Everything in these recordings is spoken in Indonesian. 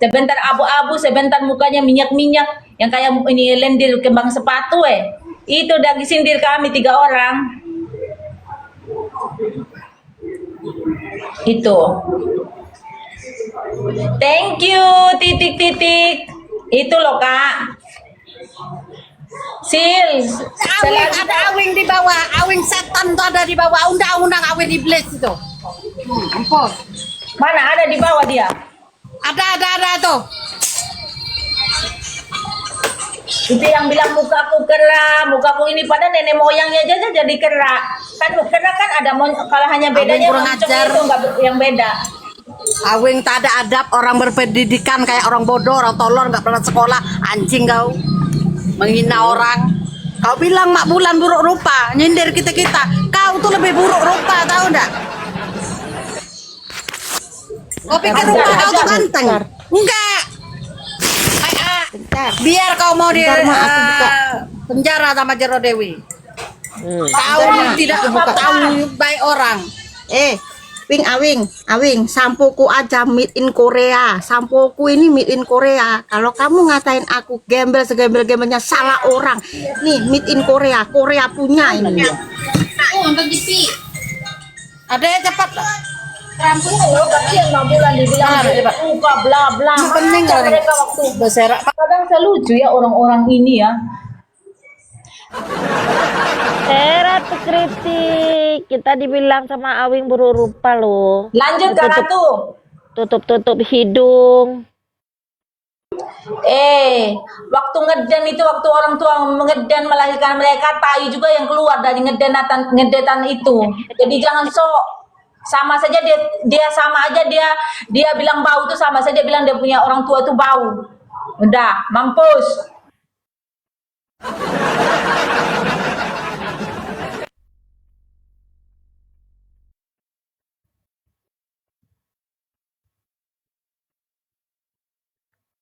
Sebentar abu-abu, sebentar mukanya minyak-minyak, yang kayak ini lendir kembang sepatu Itu udah disindir kami 3 orang. Itu. Thank you, titik-titik. Itu loh, Kak. Sil, Ada awing di bawah, awing setan tuh ada di bawah, undang-undang awing iblis itu. Ampun. mana ada di bawah dia? Ada tuh. Itu yang bilang mukaku kera, mukaku ini pada nenek moyangnya aja jadi kera. Kan kera kan ada kalau hanya bedanya kurang moncong ajar. itu enggak yang beda. Awing tak ada adab, orang berpendidikan kayak orang bodoh, orang tolol, nggak pernah sekolah, anjing kau. Menghina orang. Kau bilang Mak Bulan buruk rupa, nyindir kita-kita. Kau tuh lebih buruk rupa, tahu enggak? Kau pikir rupa kau tuh ganteng? Enggak. Biar kau mau di penjara sama Jero Dewi. Kau tidak tahu baik orang. Ping Awing, sampoku aja made in Korea. Sampoku ini made in Korea. Kalau kamu ngatain aku gembel segembel-gembelnya salah orang. Nih made in Korea, Korea punya ini. Untuk gipi. Ada ya cepat. Rampung loh, tapi yang 6 bulan dibilang buka bla bla. Pening kalau mereka waktu berserak. kadang saya lucu ya orang-orang ini ya. Ratu kritik, kita dibilang sama Awing buruk rupa loh. Lanjut Kak Ratu. Tutup hidung. Waktu ngeden itu, waktu orang tua ngeden melahirkan mereka, tai juga yang keluar dari ngedetan itu. Jadi jangan sok, sama saja dia sama aja dia bilang bau itu sama saja bilang dia punya orang tua itu bau. Udah, mampus.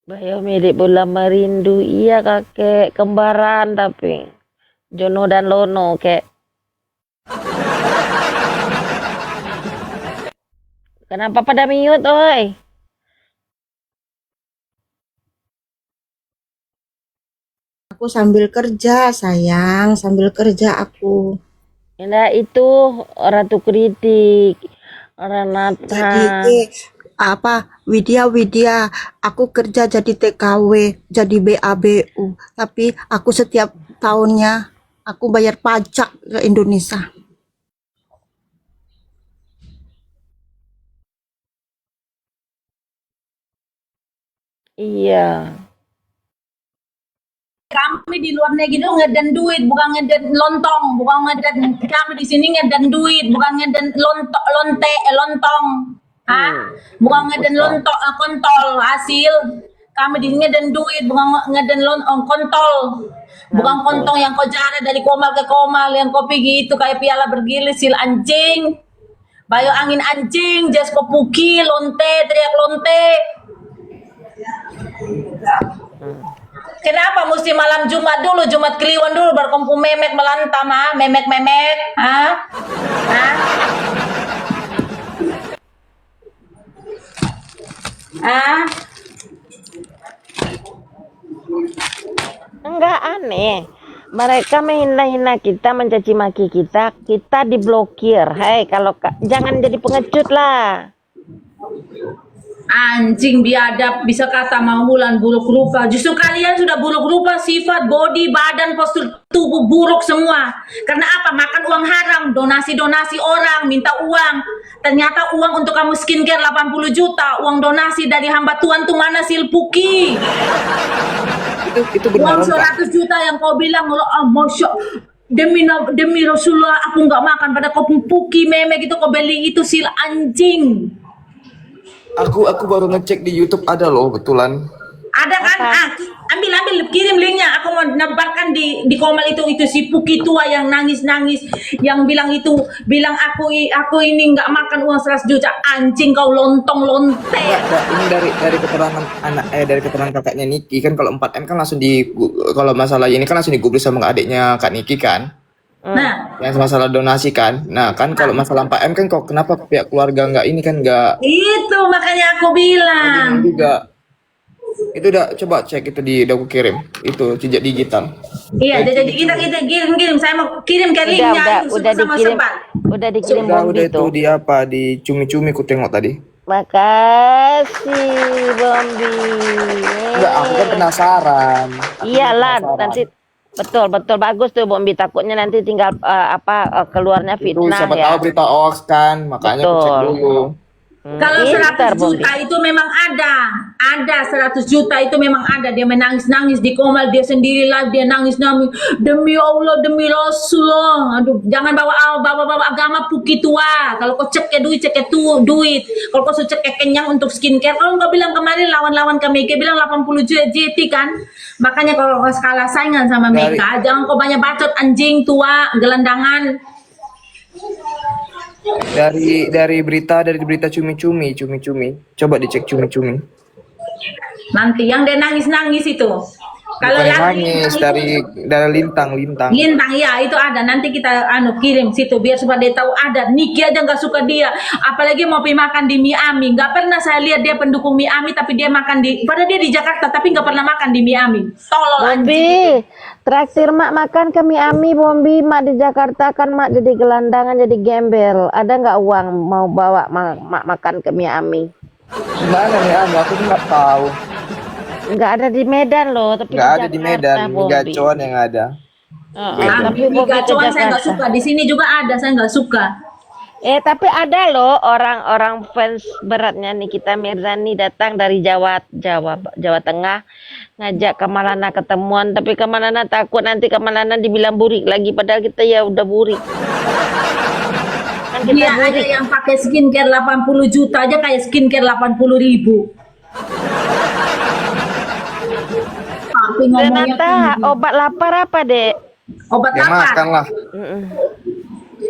Bayo mirip Bulan Merindu, iya kakek kembaran tapi Jono dan Lono kek. Kenapa pada mute oi? Aku sambil kerja sayang, sambil kerja aku. Nah itu Ratu kritik, orang Nata. Jadi Widya, aku kerja jadi TKW, jadi BABU, tapi aku setiap tahunnya aku bayar pajak ke Indonesia. Iya. Kami di luar negeri itu ngeden duit, bukan ngeden lontong, bukan ngeden. Kami di sini ngeden duit, bukan ngeden lontong. Bukan ngeden kontol hasil. Kami di sini ngeden duit, bukan ngeden kontol. Bukan kontong yang kau jara dari komal ke komal, yang kau pergi itu kayak piala bergilis, sil anjing. Bayo angin anjing, jas kau puki, lonte, teriak lonte. Kenapa mesti malam Jumat dulu, Jumat Kliwon dulu berkumpul memek melantam memek Enggak aneh. Mereka menghina-hina kita, mencaci maki kita, kita diblokir. Hei, jangan jadi pengecut lah. Anjing biadab, bisa kata mau Bulan buruk rupa. Justru kalian sudah buruk rupa, sifat, body, badan, postur tubuh buruk semua. Karena apa? Makan uang haram, donasi orang, minta uang. Ternyata uang untuk kamu skincare 80 juta, uang donasi dari hamba Tuhan tuh mana silpuki? Itu benar. Uang 100 juta yang kau bilang, masya demi Rasulullah aku nggak makan, pada kau puki memek itu kau beli itu sil anjing. Aku baru ngecek di YouTube ada loh betulan. Ada kan? Ambil kirim linknya. Aku mau nampakkan di komal itu si Puki tua yang nangis yang bilang aku ini nggak makan uang 100 juta. Anjing kau lontong lonte. Ini dari keterangan dari keterangan kakaknya Niki kan, kalau 4M kan langsung kalau masalah ini kan langsung digubris sama adiknya Kak Niki kan. Nah, Yang masalah donasi kan. Nah kan kalau masalah 4M kan kok kenapa pihak keluarga nggak ini kan nggak itu makanya aku bilang. juga. Itu udah coba cek itu udah aku kirim. Itu jejak digital. Iya, jadi kita kirim. Saya mau kirim ke linknya itu udah sama dikirim. Sebal. Udah dikirim Udah Bombi itu tuh. di apa di cumi-cumi ku tengok tadi. Makasih Bombi. Enggak, aku kan penasaran. Iyalah, nanti betul bagus tuh Bombi, takutnya nanti tinggal keluarnya Itu fitnah siapa ya. tahu berita hoax kan, makanya aku cek Betul. dulu. Kalau Pintar, 100 Bombi. juta itu memang ada 100 juta itu memang ada. Dia menangis-nangis di komal dia sendiri lah, dia nangis-nangis demi Allah demi Rasulullah. Aduh, jangan bawa agama puki tua. Kalau kau cek ke duit, duit. Kalau kau cek ke kenyang untuk skincare, kalau kau bilang kemarin lawan kami, kau bilang 80 juta JT kan. Makanya kalau kau kalah saingan sama Dari- mereka, jangan kau banyak bacot anjing tua, gelandangan. Dari berita cumi-cumi. Coba dicek cumi-cumi. Nanti yang dia nangis-nangis itu. Kalau Bukan yang nangis dari lintang. lintang ya itu ada, nanti kita kirim situ biar supaya dia tahu ada. Niki aja nggak suka dia, apalagi mau pergi makan di Miami. Nggak pernah saya lihat dia pendukung Miami tapi dia makan padahal dia di Jakarta tapi nggak pernah makan di Miami. Tolol anjing. Bombi, traktir mak makan ke Miami Bombi. Mak di Jakarta kan mak jadi gelandangan, jadi gembel. Ada nggak uang mau bawa mak makan ke Miami? Gimana nih aku tuh nggak tahu. Nggak ada di Medan loh, tapi Nggak ada di Medan, di Bombi. Gacuan yang ada. Tapi Di Bombi ke Gacuan saya nggak Jakarta. suka, di sini juga ada saya nggak suka. Tapi ada loh orang-orang fans beratnya Nikita Mirzani datang dari Jawa Tengah, ngajak Kamalana ketemuan, tapi Kamalana takut nanti Kamalana dibilang burik lagi, padahal kita ya udah burik. Kan kita Dia ada burik. yang pakai skincare 80 juta aja kayak skincare 80.000. Tapi ngomongnya Renata, obat lapar apa dek? obat Ya apa? makan lah. Mm-mm.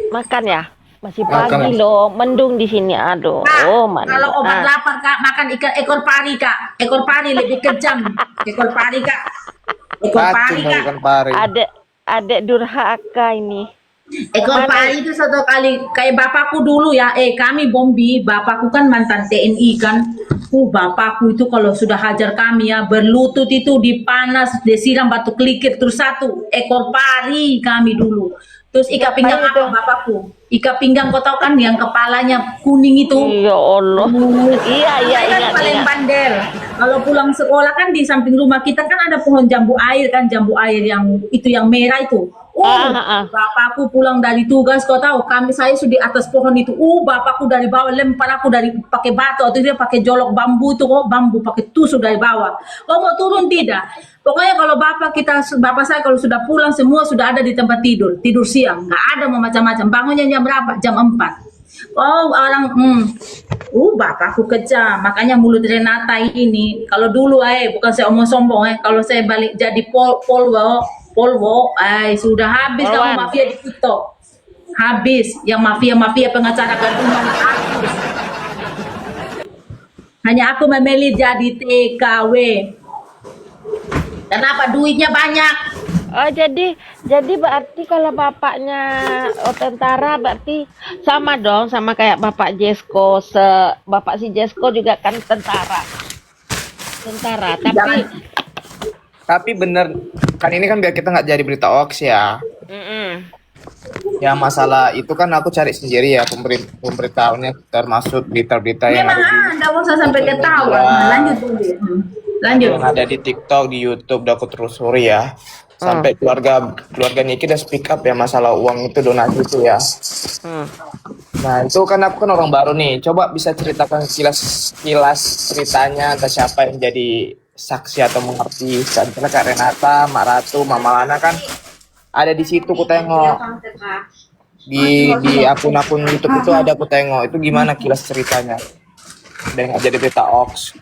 Makan ya? Masih Makan pagi lah. loh, mendung di sini. Aduh, Kak, mana? kalau obat lapar Kak, makan ikan ekor pari Kak. Ekor pari lebih kejam. Ekor pari Kak. Ekor pari Racun Kak. bukan pari. Adek durhaka ini. Ekor pari itu satu kali kayak bapakku dulu ya. Kami Bombi, bapakku kan mantan TNI kan. Bapakku itu kalau sudah hajar kami ya berlutut itu dipanas, disiram batu kelikir terus satu ekor pari kami dulu. Terus ikat pinggang Ngapain apa itu? bapakku? Ikat pinggang kau tahu kan yang kepalanya kuning itu. Ya Allah. Iya, Saya kan ingat, paling ingat. bandel. Kalau pulang sekolah kan di samping rumah kita kan ada pohon jambu air kan, jambu air yang itu yang merah itu. Bapakku pulang dari tugas, kau tahu saya sudah di atas pohon itu. Bapakku dari bawah lempar aku dari pakai batu atau dia pakai jolok bambu itu kok, bambu pakai tusuk dari bawah. Kau mau turun tidak? Pokoknya kalau bapak saya kalau sudah pulang semua sudah ada di tempat tidur siang, nggak ada mau macam-macam. Bangunnya jam berapa? Jam 4. Bapakku kejam, makanya mulut Renata ini. Kalau dulu bukan saya omong sombong kalau saya balik jadi polwo, sudah habis kamu Polwan. mafia di TikTok. Habis, yang mafia pengacara gadungan habis. Hanya aku memilih jadi TKW. Kenapa duitnya banyak? Oh jadi berarti kalau bapaknya tentara berarti sama dong sama kayak bapak Jesko, bapak si Jesko juga kan tentara tapi Jangan. Tapi bener kan ini kan biar kita nggak jadi berita hoax ya. Ya masalah itu kan aku cari sendiri ya pemberitahuannya termasuk berita-berita yang Memang ada di Anda usah sampai ketawa. Iya. Lanjut dulu. Lanjut. yang ada di TikTok, di YouTube, udah aku telusuri ya. Sampai keluarga Niki udah speak up ya masalah uang itu donasi itu ya. Nah itu kan aku kan orang baru nih. Coba bisa ceritakan kilas ceritanya atau siapa yang jadi saksi atau mengerti. Misalnya Kak Renata, Mak Ratu, Mama Lana kan ada di situ ku tengok. Di akun-akun YouTube itu ada aku tengok. Itu gimana kilas ceritanya. Dan nggak jadi berita hoax.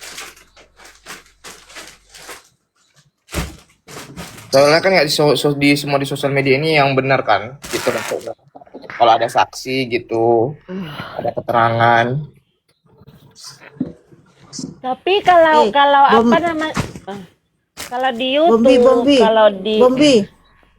Soalnya kan nggak di semua di sosial media ini yang benar kan, gitu maksudnya. Kalau ada saksi gitu, ada keterangan. tapi kalau Bom- apa namanya kalau di YouTube Bombi, kalau di Bombi,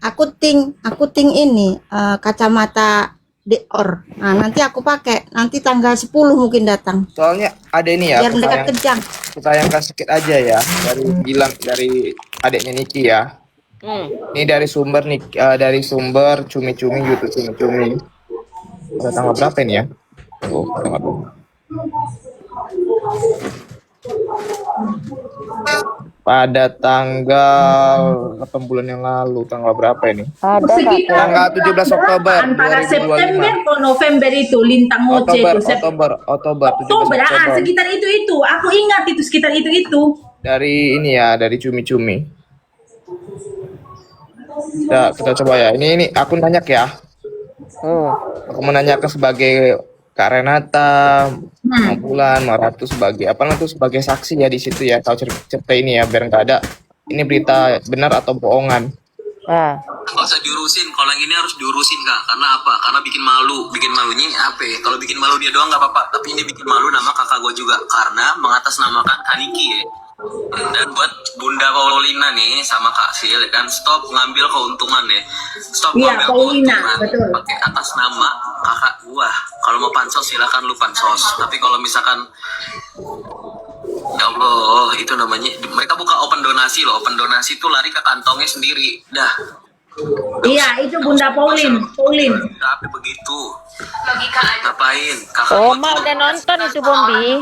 aku ting ini kacamata Dior. Nah, nanti aku pakai. Nanti tanggal 10 mungkin datang. Soalnya ada ini ya, Biar mendekat ke jam. aku tayangkan sedikit aja ya dari bilang dari adiknya Niki ya. Ini dari sumber nih, dari sumber cumi-cumi YouTube cumi-cumi. Pada tanggal berapa ini ya? Oh, tanggal berapa? Pada tanggal 8 bulan yang lalu, tanggal berapa ini? Ada Sekitar Tanggal 17 Oktober antara 2025. September ke November itu lintang ngoce Oktober, itu. Oktober, 17 Oktober, Oktober. sekitar itu. Aku ingat itu sekitar itu. Dari ini ya, dari cumi-cumi. Ya, kita coba ya. Ini aku nanya ya. Aku menanyakan sebagai Kak Renata, Bulan, Maratu sebagai apa tuh sebagai saksi ya di situ ya. Tahu cerita ini ya, biar nggak ada ini berita benar atau bohongan. Nggak usah diurusin, kalau yang ini harus diurusin Kak. Karena apa? Karena bikin malunya apa ya? Kalau bikin malu dia doang nggak apa-apa, tapi ini bikin malu nama kakak gue juga. Karena mengatasnamakan Kaniki ya. Dan buat Bunda Paulina nih sama Kak Sil ya kan, stop ngambil keuntungan ya. Stop Iya, ngambil Paulina, keuntungan betul. pakai atas nama kakak gua. Kalau mau pansos silakan lu pansos. Tapi kalau misalkan ya Allah, itu namanya mereka buka open donasi loh. Open donasi itu lari ke kantongnya sendiri. Dah. Iya, itu Bunda Paulin. Tapi begitu. Ngapain? Kakak Oh, gua Ma tuh udah nonton itu Bombi.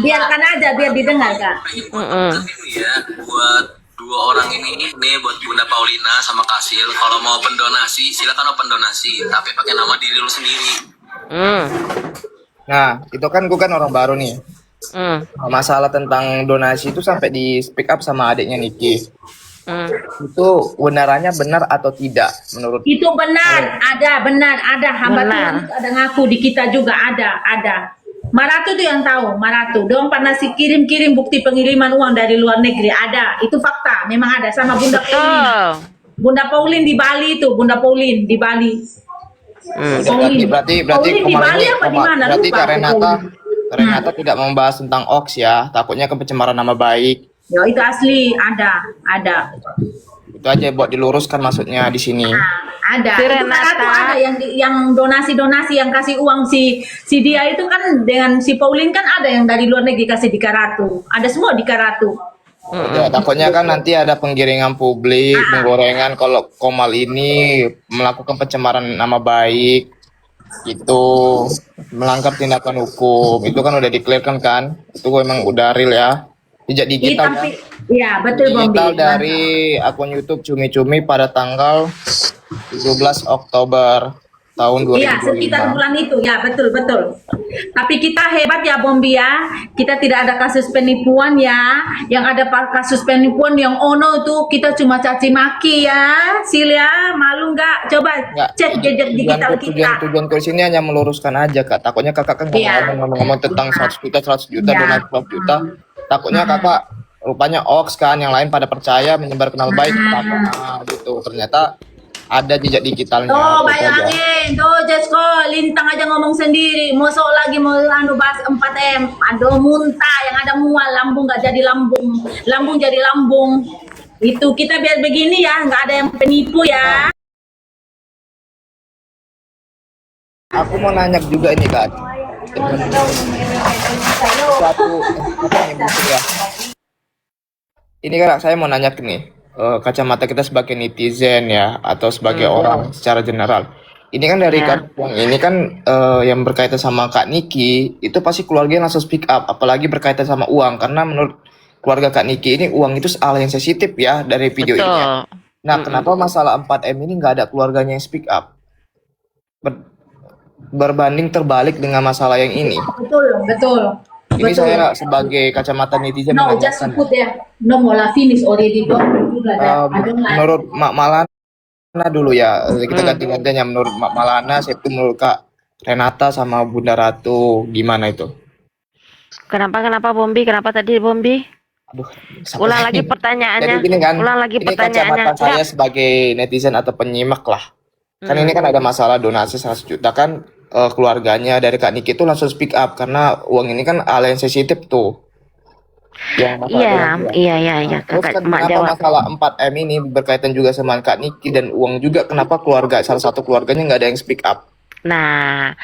Biarkan aja, biar didengar Kak. ini ya buat dua orang ini nih buat Bunda Paulina sama Kasil. Kalau mau open donasi silakan open donasi, tapi pakai nama diri lu sendiri. Nah, itu kan gue kan orang baru nih. Masalah tentang donasi itu sampai di speak up sama adiknya Niki. Itu benarannya benar atau tidak menurut? Itu benar, ada hamba Tuhan itu ada ngaku di kita juga ada. Maratu tuh yang tahu, Maratu. Dong pernah si kirim bukti pengiriman uang dari luar negeri, ada. Itu fakta, memang ada sama Bunda Paulin. Bunda Paulin di Bali itu, Bunda Paulin di Bali. Berarti Paulin di Bali apa di mana? Berarti Lupa Kak aku, Renata tidak membahas tentang Ox ya, takutnya ke pencemaran nama baik. Ya itu asli, ada. Itu aja buat diluruskan maksudnya di sini. Ada. Si Itu Renata. Maratu ada yang donasi yang kasih uang si dia itu kan dengan si Paulin kan ada yang dari luar negeri kasih di Karatu. Ada semua di Karatu. Ya, takutnya kan nanti ada penggiringan publik, penggorengan kalau Komal ini melakukan pencemaran nama baik, itu melanggar tindakan hukum. Itu kan udah di-clearkan kan? Itu emang udah real ya. Jejak digital ya. Iya, betul Bombi. Digital dari akun YouTube Cumi-Cumi pada tanggal 17 Oktober tahun 2025. Iya, sekitar bulan itu. Ya, betul. Tapi kita hebat ya Bombi ya. Kita tidak ada kasus penipuan ya. Yang ada kasus penipuan yang ono tuh kita cuma caci maki ya. Sil ya, malu nggak? Coba cek jejak digital kita. Tujuan ke sini hanya meluruskan aja Kak. Takutnya Kakak kan ngomong tentang 100 juta, donasi 100 juta. Takutnya Kakak rupanya Ox kan, yang lain pada percaya menyebar kenal baik gitu. Ternyata ada jejak digitalnya. Tuh, gitu aja. bayangin. Tuh, Jesko, Lintang aja ngomong sendiri. Mosok lagi mau bahas 4M. Aduh, muntah. Yang ada mual. Lambung nggak jadi lambung. Lambung jadi lambung. Itu kita biar begini ya. Nggak ada yang penipu ya. Aku mau nanya juga ini Kak. Ya. Ini Kak, saya mau nanya nih. Kacamata kita sebagai netizen ya atau sebagai orang secara general. Ini kan dari ini kan yang berkaitan sama Kak Niki itu pasti keluarga langsung speak up, apalagi berkaitan sama uang karena menurut keluarga Kak Niki ini uang itu hal yang sensitif ya dari video ini. Nah, kenapa masalah 4M ini nggak ada keluarganya yang speak up? Berbanding terbalik dengan masalah yang ini. Betul. Ini saya sebagai kacamata netizen No, just menanyakan. put there. No more finish already. Menurut Mak Malana dulu ya, kita ganti-gantinya menurut Mak Malana, saya itu menurut Kak Renata sama Bunda Ratu gimana itu? Kenapa Bombi? Kenapa tadi Bombi? Aduh, Ulang lagi pertanyaannya. Jadi gini kan, Ulang lagi ini pertanyaannya. kacamata saya sebagai netizen atau penyimak lah. Kan ini kan ada masalah donasi 100 juta kan keluarganya dari Kak Niki itu langsung speak up karena uang ini kan hal yang sensitif tuh. Iya. Terus Kakak kan Mak kenapa jawab. masalah 4M ini berkaitan juga sama Kak Niki dan uang juga, kenapa salah satu keluarganya nggak ada yang speak up? Nah,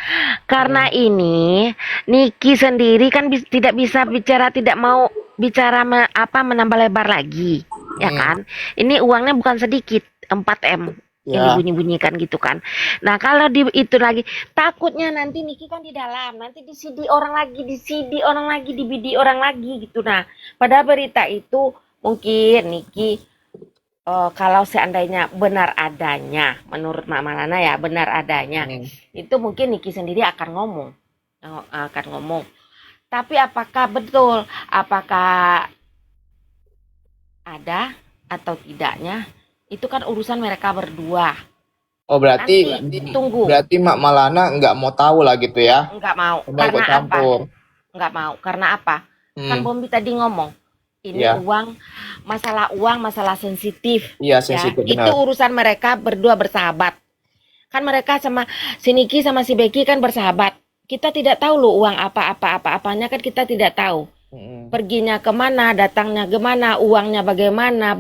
karena ini Niki sendiri kan tidak bisa bicara, tidak mau bicara menambah lebar lagi, ya kan? Ini uangnya bukan sedikit, 4M yang Ya. dibunyi-bunyikan gitu kan. Nah, kalau itu lagi takutnya nanti Niki kan di dalam, nanti di CD orang lagi, di CD orang lagi, di BD orang lagi gitu. Nah, pada berita itu mungkin Niki kalau seandainya benar adanya, menurut Mak Malana ya benar adanya, itu mungkin Niki sendiri akan ngomong. Tapi apakah betul, apakah ada atau tidaknya, itu kan urusan mereka berdua. Oh berarti Nanti tunggu, berarti Mak Malana nggak mau tahu lah gitu ya? nggak mau. Nggak ikut Karena apa? campur. Nggak mau. Karena apa? Kan Bombi tadi ngomong, ini Iya. uang, masalah sensitif. Iya Ya, sensitif itu benar. urusan mereka berdua bersahabat. Kan mereka sama si Niki sama si Becky kan bersahabat. Kita tidak tahu loh uang apa-apanya kan kita tidak tahu. Perginya kemana, datangnya kemana, uangnya bagaimana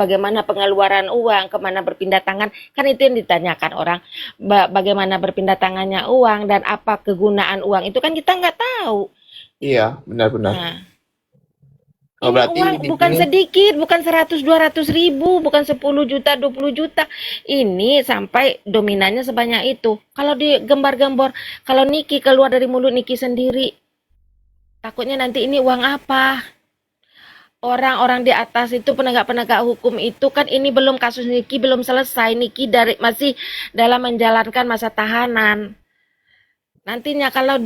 pengeluaran uang, kemana berpindah tangan. Kan itu yang ditanyakan orang. Bagaimana berpindah tangannya uang dan apa kegunaan uang. Itu kan kita nggak tahu. Iya benar-benar. Nah, Oh ini berarti uang di bukan sini sedikit, bukan 100-200 ribu, bukan 10 juta, 20 juta. Ini sampai dominannya sebanyak itu. Kalau digembar-gembor, kalau Niki keluar dari mulut Niki sendiri, takutnya nanti ini uang apa? Orang-orang di atas itu, penegak-penegak hukum itu kan ini belum, kasus Niki belum selesai. Niki masih dalam menjalankan masa tahanan. Nantinya kalau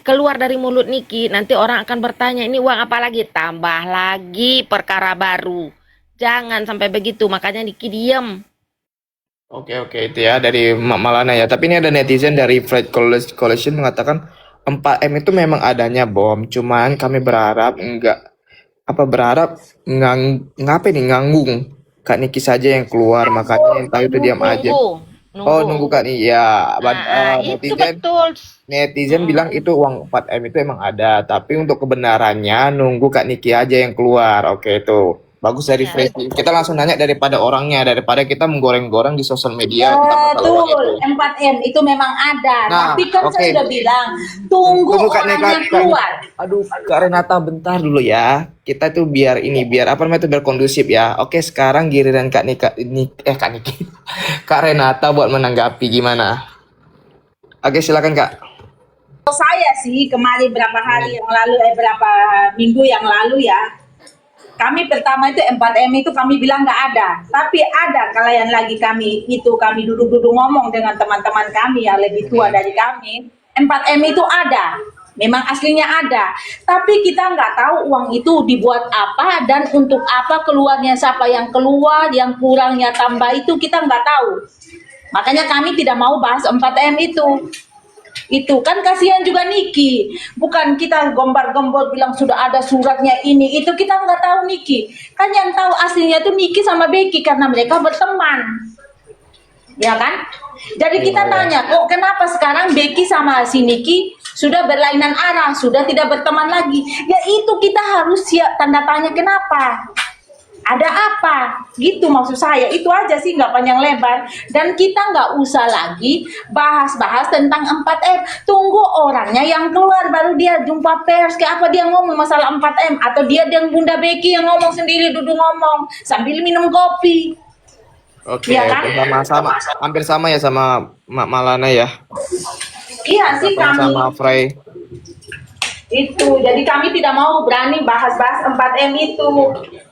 keluar dari mulut Niki, nanti orang akan bertanya, ini uang apa lagi? Tambah lagi perkara baru. Jangan sampai begitu, makanya Niki diem. Oke itu ya dari Mak Malana ya. Tapi ini ada netizen dari Fred Collection mengatakan 4M itu memang adanya Bom. Cuman kami berharap ngapain nih nganggung Kak Niki saja yang keluar, makanya yang tahu itu diam aja. Oh nunggu Kak nih ya. Itu betul. Netizen bilang itu uang 4M itu emang ada, tapi untuk kebenarannya nunggu Kak Niki aja yang keluar. Oke itu bagus dari Fred. Kita langsung nanya daripada orangnya, daripada kita menggoreng-goreng di sosial media tentang masalah uang itu. Betul, 4M itu memang ada. Nah, Tapi kan oke. saya sudah bilang, tunggu Tunggu, Kak orangnya Nika. keluar. Aduh, Kak Renata bentar dulu ya. Kita tuh biar apa namanya tuh biar kondusif ya. Oke, sekarang giliran Kak Niki. Kak Renata buat menanggapi gimana? Oke, silakan Kak. Kalau saya sih kemarin berapa hari yang lalu, berapa minggu yang lalu ya, kami pertama itu 4M itu kami bilang nggak ada. Tapi ada kalian lagi kami duduk-duduk ngomong dengan teman-teman kami yang lebih tua dari kami. 4M itu ada. Memang aslinya ada. Tapi kita nggak tahu uang itu dibuat apa dan untuk apa, keluarnya siapa yang keluar, yang kurangnya tambah itu kita nggak tahu. Makanya kami tidak mau bahas 4M itu. Itu kan kasihan juga Niki, bukan kita gombar-gembor bilang sudah ada suratnya ini itu, kita nggak tahu Niki, kan yang tahu aslinya tuh Niki sama Becky karena mereka berteman, ya kan? Jadi kita tanya, kok kenapa sekarang Becky sama si Niki sudah berlainan arah, sudah tidak berteman lagi? Ya itu kita harus siap tanda tanya kenapa. Ada apa? Gitu maksud saya. Itu aja sih, nggak panjang lebar. Dan kita nggak usah lagi bahas-bahas tentang 4M. Tunggu orangnya yang keluar, baru dia jumpa pers. Kayak apa dia ngomong masalah 4M. Atau dia dengan Bunda Becky yang ngomong sendiri, duduk ngomong sambil minum kopi. Oke, Iya kan? sama-sama. Hampir sama ya sama Mak Malana ya. Iya sih kami. Sama Frey. Itu. Jadi kami tidak mau berani bahas-bahas 4M itu.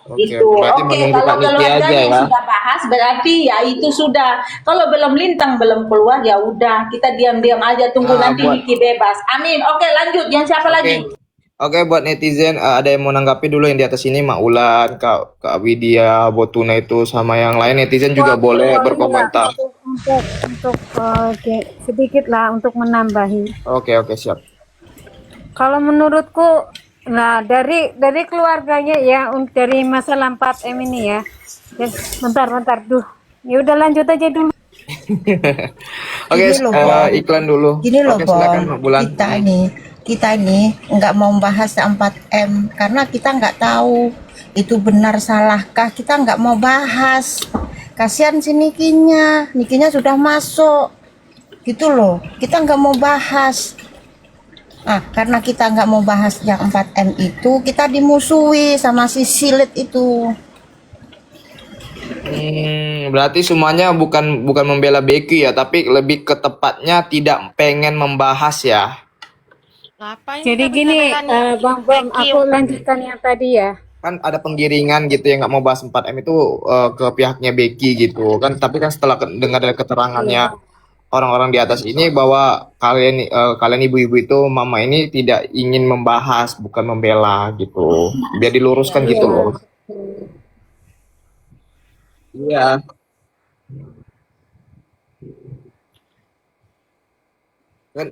Oke, Itu. berarti Oke, menunggu kalau Kak Niki keluarganya aja ya. sudah bahas berarti ya itu sudah. Kalau belum lintang, belum keluar ya udah, kita diam-diam aja tunggu Nah, nanti buat- Niki bebas. Amin. Oke, lanjut. Yang siapa lagi? Oke, buat netizen ada yang mau nanggapi dulu yang di atas ini, Mak Ulan, Kak Widya, Botuna itu sama yang lain, netizen juga boleh berkomentar. Untuk sedikit lah untuk menambahi. Oke, siap. Kalau menurutku, nah dari keluarganya ya, dari masalah 4M ini ya. Bentar, duh. Ya udah lanjut aja dulu. Oke, Gini loh, Bang. iklan dulu. Gini loh, Oke, silakan Mak Bon, Bulan. kita ini nggak mau bahas 4M karena kita nggak tahu itu benar salahkah, kita nggak mau bahas. Kasihan si Nikinya sudah masuk. gitu loh. Kita nggak mau bahas. Karena kita nggak mau bahas yang 4M itu, kita dimusuhi sama si silit itu. Berarti semuanya bukan membela Becky ya, tapi lebih ke tepatnya tidak pengen membahas ya. Ngapain Jadi kita gini, bela-belain Bang Becky? aku lanjutkan yang tadi ya. Kan ada penggiringan gitu yang nggak mau bahas 4M itu ke pihaknya Becky gitu kan, tapi kan setelah dengar dari keterangannya orang-orang di atas ini bahwa kalian ibu-ibu itu mama ini tidak ingin membahas, bukan membela gitu, biar diluruskan gitu loh. Iya. Kan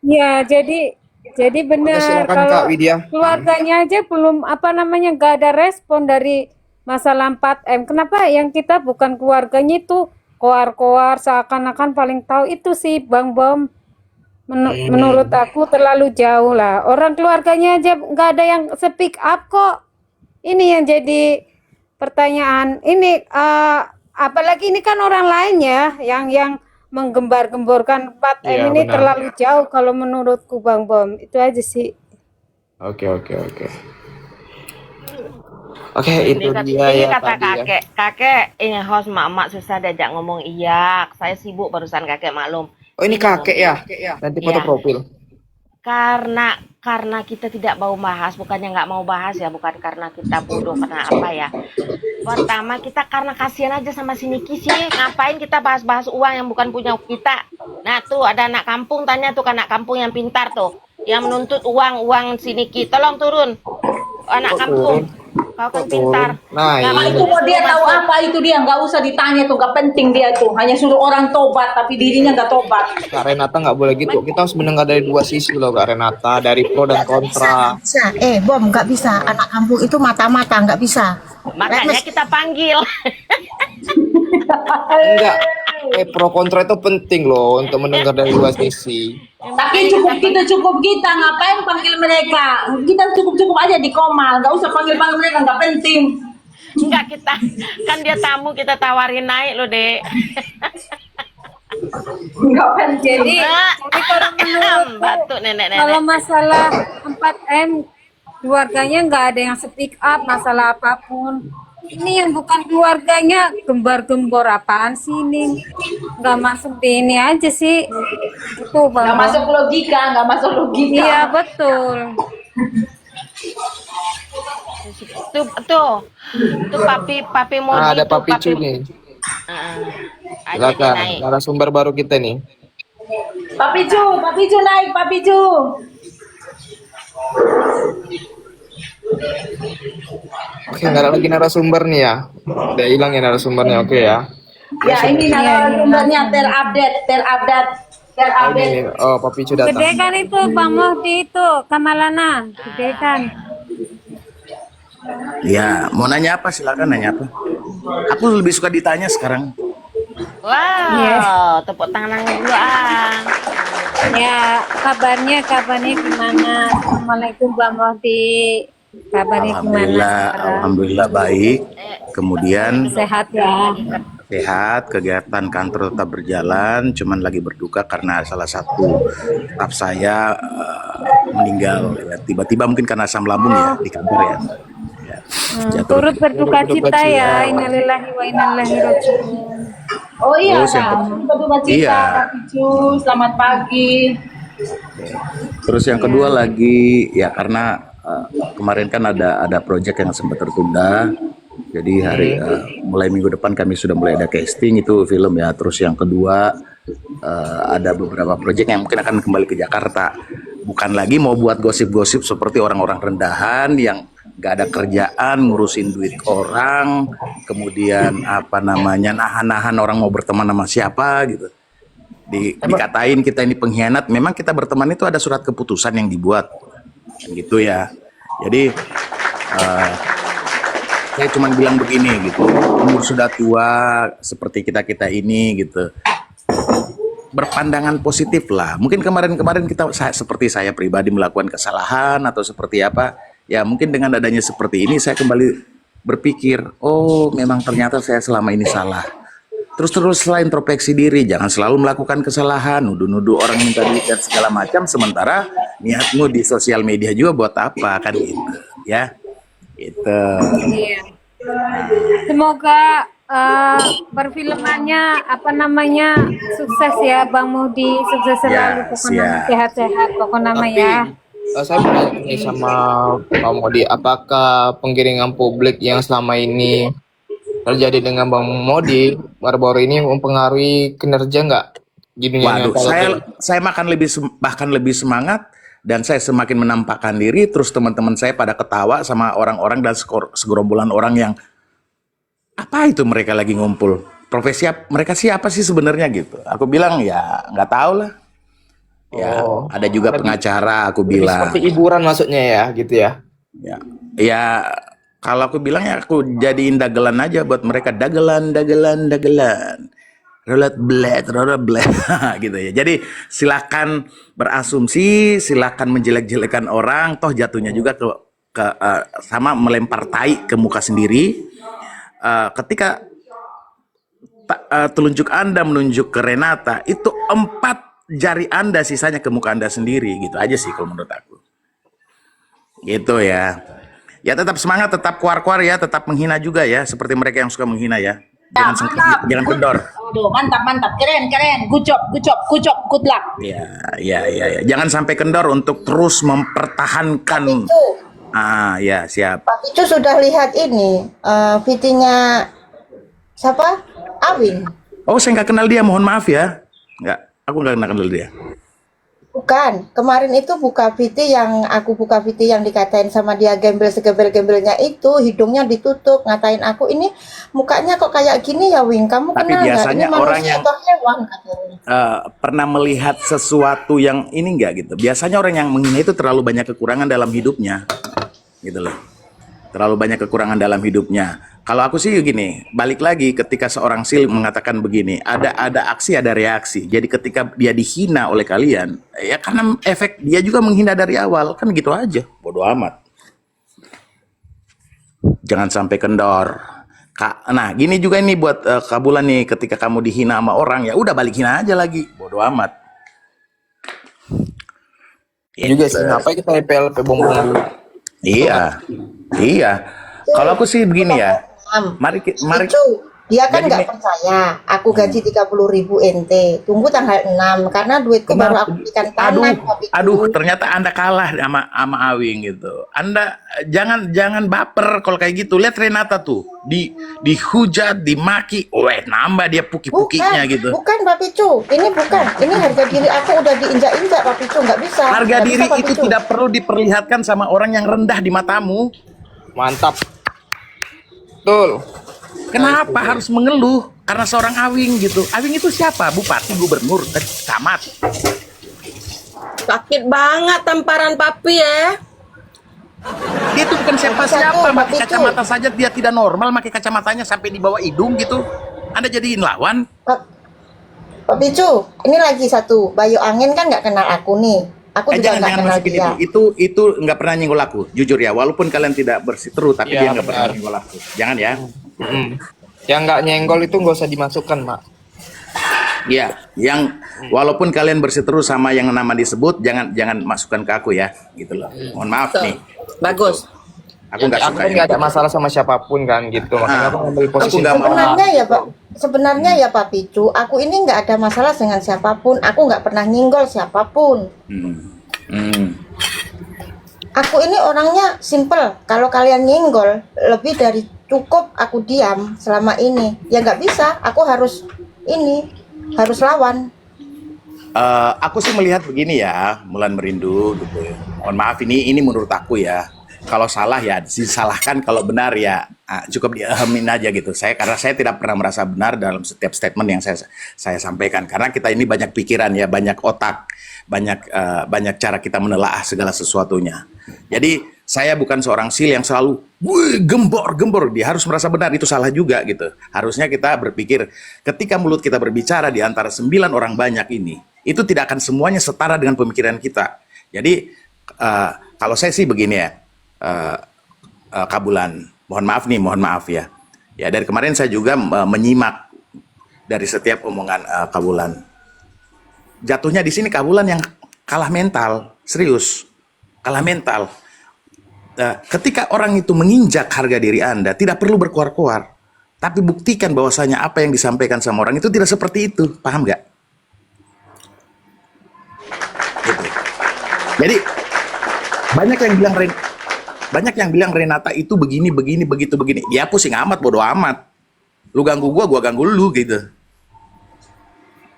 Ya, jadi Oke, benar silakan kalau Kak Widya. keluarganya aja belum apa namanya nggak ada respon dari masalah 4M. Kenapa yang kita bukan keluarganya itu koar-koar seakan-akan paling tahu itu sih Bang Bom. Menurut aku terlalu jauh lah. Orang keluarganya aja nggak ada yang speak up kok. Ini yang jadi pertanyaan. Ini apalagi ini kan orang lain ya yang menggembar-gemborkan 4M Iya, ini benar. terlalu jauh kalau menurutku Bang Bom. Itu aja sih. Oke. Oke, itu Ini dia ini ya kata tadi ya. kakek ini host mak susah diajak ngomong. Iya, saya sibuk barusan kakek maklum. Oh, ini kakek ya? Nanti foto Iya. profil. Karena kita tidak mau bahas, bukannya nggak mau bahas ya, bukan karena kita bodoh karena apa ya. Pertama kita karena kasihan aja sama si Niki sih, ngapain kita bahas-bahas uang yang bukan punya kita. Nah tuh ada anak kampung, tanya tuh ke anak kampung yang pintar tuh, yang menuntut uang si Niki, tolong turun. Anak Kok kampung, turun? kau kan Kok pintar. turun? Nah, Nggak Nah, ini. itu kok dia tahu apa itu, dia nggak usah ditanya tuh, nggak penting dia tuh, hanya suruh orang tobat tapi dirinya nggak tobat. Kak Renata nggak boleh gitu. Kita harus mendengar dari dua sisi loh, Kak Renata, dari pro dan kontra. Bisa. Bom, nggak bisa. Anak kampung itu mata-mata, nggak bisa. Makanya kita panggil. Enggak. Pro kontra itu penting loh untuk mendengar dari dua sisi. Tapi cukup kita, ngapain panggil mereka? Kita cukup aja di Komal, nggak usah panggil mereka, nggak penting. Enggak, kita kan dia tamu, kita tawarin naik loh Dek. Nggak penting. Jadi kalau menurutku Batuk nenek-nenek. kalau masalah 4M keluarganya nggak ada yang speak up masalah apapun. Ini yang bukan keluarganya gembar-gembor apaan sih ini? Nggak masuk di ini aja sih. Itu Nggak Bang. masuk logika. Iya betul. Tuh papi mau Ada Papi Cu nih. Aja dia Silakan, naik. narasumber baru kita nih. Papi Cu naik, Papi Cu. Oke, nggak ada lagi narasumber nih ya. Udah hilang ya narasumbernya, oke ya. Ya ini narasumbernya terupdate. Oh, ini, Papi Cu datang. Gede kan itu Bang Mohdi itu Kamalana. Gede kan. Ya, mau nanya apa? Silakan nanya apa. Aku lebih suka ditanya sekarang. Wow, tepuk tangan dulu Ya kabarnya gimana? Assalamualaikum Bang Mohdi. Kabarnya gimana? sekarang? Alhamdulillah baik. Kemudian Sehat ya. sehat, kegiatan kantor tetap berjalan. Cuman lagi berduka karena salah satu staf saya meninggal. Ya, tiba-tiba mungkin karena asam lambung ya di kantor ya. Jatuh. Turut berduka cita ya. Innalillahi wa inna ilaihi raji'un. Oh iya, Terus yang Kak. Berduka cita, Iya. Papi Cu. Selamat pagi. Terus yang kedua lagi ya karena kemarin kan ada proyek yang sempat tertunda. Jadi mulai minggu depan kami sudah mulai ada casting itu film ya. Terus yang kedua ada beberapa proyek yang mungkin akan kembali ke Jakarta. Bukan lagi mau buat gosip-gosip seperti orang-orang rendahan yang gak ada kerjaan, ngurusin duit orang, kemudian nahan-nahan orang mau berteman sama siapa gitu. Dikatain kita ini pengkhianat. Memang kita berteman itu ada surat keputusan yang dibuat kan gitu ya. Jadi saya cuma bilang begini gitu, umur sudah tua seperti kita ini gitu, berpandangan positif lah. Mungkin kemarin seperti saya pribadi melakukan kesalahan atau seperti apa ya, mungkin dengan adanya seperti ini saya kembali berpikir, oh memang ternyata saya selama ini salah. Terus-teruslah introspeksi diri, jangan selalu melakukan kesalahan, nuduh-nuduh orang minta duit dan segala macam, sementara niatmu di sosial media juga buat apa, kan gitu, ya. Itu. Iya. Semoga perfilmannya apa namanya sukses ya Bang Mudi, sukses selalu, Ya, pokoknya siap. sehat-sehat pokoknya nama Tapi ya. saya mau tanya nih sama Bang Modi, apakah penggiringan publik yang selama ini terjadi dengan Bang Modi baru-baru ini mempengaruhi kinerja nggak di dunia Waduh, nyata? saya bahkan lebih semangat dan saya semakin menampakkan diri. Terus teman-teman saya pada ketawa sama orang-orang dan segerombolan orang yang apa itu mereka lagi ngumpul. Mereka siapa sih sebenarnya gitu? Aku bilang ya nggak tahu lah. Ya, Oh, ada juga lebih- pengacara. Aku Jadi bilang. seperti hiburan maksudnya ya, gitu ya. Ya, kalau aku bilang ya aku jadiin dagelan aja buat mereka, dagelan, roulette blade, gitu ya. Jadi silakan berasumsi, silakan menjelek-jelekan orang, toh jatuhnya juga sama melempar tai ke muka sendiri. Ketika telunjuk Anda menunjuk ke Renata, itu 4 jari Anda sisanya ke muka Anda sendiri, gitu aja sih kalau menurut aku. Gitu ya. Ya tetap semangat, tetap kuar-kuar ya, tetap menghina juga ya, seperti mereka yang suka menghina ya. Jangan kendor. Aduh, mantap, keren, good job, good luck. Ya. Jangan sampai kendor untuk terus mempertahankan. Itu Ya siap. Pak Picu sudah lihat ini VT-nya siapa? Awing. Oh, saya nggak kenal dia, mohon maaf ya. Aku nggak kenal dia. Bukan, kemarin itu buka VT yang aku buka VT yang dikatain sama dia gembel segembel-gembelnya itu, hidungnya ditutup, ngatain aku ini mukanya kok kayak gini ya Wing, kamu Tapi kenal nggak? Ini biasanya orang manusia yang atau hewan katanya. pernah melihat sesuatu yang ini nggak gitu. Biasanya orang yang menghina itu terlalu banyak kekurangan dalam hidupnya, gitu loh. Terlalu banyak kekurangan dalam hidupnya. Kalau aku sih gini, balik lagi ketika seorang sil mengatakan begini, ada aksi, ada reaksi. Jadi ketika dia dihina oleh kalian, ya karena efek dia juga menghina dari awal, kan gitu aja. Bodoh amat. Jangan sampai kendor. Nah, gini juga ini buat Kabulan nih, ketika kamu dihina sama orang, ya udah balik hina aja lagi. Bodoh amat. Juga sih, ngapain kita PLP bom-bom dulu? Iya. Kalau aku sih begini ya. Mari Picu, dia kan Jadi nggak percaya aku gaji 30.000 ente, tunggu tanggal 6 karena duitku baru aku berikan tanah Pak Picu. Aduh, ternyata Anda kalah sama Awing gitu. Anda jangan baper kalau kayak gitu. Lihat Renata tuh, dihujat, dimaki, nambah dia puki-pukinya gitu. Bukan Pak Picu, ini bukan. Ini harga diri aku udah diinjak-injak Pak Picu, nggak bisa. Harga Nggak diri bisa, Pak itu Picu. tidak perlu diperlihatkan sama orang yang rendah di matamu. Mantap. Betul. Kenapa harus mengeluh? Karena seorang Awing gitu. Awing itu siapa? Bupati, gubernur, camat. Sakit banget tamparan papi ya. Dia itu bukan siapa-siapa. Satu, Pakai Pak Picu. kacamata saja dia tidak normal. Pakai kacamatanya sampai di bawah hidung gitu. Anda jadiin lawan? Pak Picu, ini lagi satu. Bayu Angin kan nggak kenal aku nih. Aku juga nggak kenal masukin dia. itu nggak pernah nyenggol aku, jujur ya. Walaupun kalian tidak bersiteru, tapi Iya, dia nggak pernah benar. nyenggol aku. Jangan ya. Yang nggak nyenggol itu nggak usah dimasukkan, Mak. Iya, yang walaupun kalian bersiteru sama yang nama disebut, jangan masukkan ke aku ya, gitu loh. Mohon maaf nih, Bagus. aku nggak Aku suka kan yang nggak ada gitu. masalah sama siapapun kan gitu. Makanya aku ngambil posisi. Aku nggak mau. Sebenarnya ya Pak Picu, aku ini nggak ada masalah dengan siapapun. Aku nggak pernah nyinggol siapapun. Aku ini orangnya simple. Kalau kalian nyinggol lebih dari cukup aku diam selama ini. Ya nggak bisa. Aku harus lawan. Aku sih melihat begini ya, Mulan Merindu gitu ya. Mohon maaf ini menurut aku ya. Kalau salah ya disalahkan, kalau benar ya cukup diamin aja gitu. Karena saya tidak pernah merasa benar dalam setiap statement yang saya sampaikan. Karena kita ini banyak pikiran ya, banyak otak, banyak cara kita menelaah segala sesuatunya. Jadi saya bukan seorang sil yang selalu gembor. Dia harus merasa benar, itu salah juga gitu. Harusnya kita berpikir ketika mulut kita berbicara di antara 9 orang banyak ini, itu tidak akan semuanya setara dengan pemikiran kita. Jadi kalau saya sih begini ya, Kabulan, mohon maaf ya. Ya dari kemarin saya juga menyimak dari setiap omongan Kak Wulan. Jatuhnya di sini Kak Wulan yang kalah mental, serius, kalah mental. Ketika orang itu menginjak harga diri Anda, tidak perlu berkuar-kuar, tapi buktikan bahwasanya apa yang disampaikan sama orang itu tidak seperti itu, paham nggak? Gitu. Jadi banyak yang bilang Renata itu begini begitu begini. Ya pusing amat, bodoh amat. Lu ganggu gua ganggu lu gitu.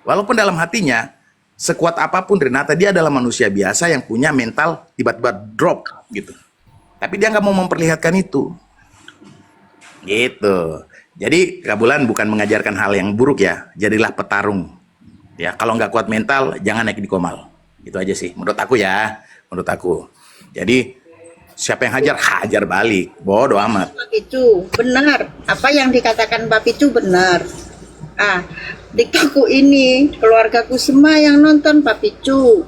Walaupun dalam hatinya sekuat apapun Renata, dia adalah manusia biasa yang punya mental tiba-tiba drop gitu. Tapi dia nggak mau memperlihatkan itu. Gitu. Jadi Kak Wulan bukan mengajarkan hal yang buruk ya. Jadilah petarung. Ya, kalau nggak kuat mental jangan naik di komal. Itu aja sih menurut aku ya. Menurut aku. Jadi siapa yang hajar balik. Bodoh amat. Pak Picu, benar. Apa yang dikatakan Pak Picu benar. Di aku ini, keluargaku semua yang nonton Pak Picu.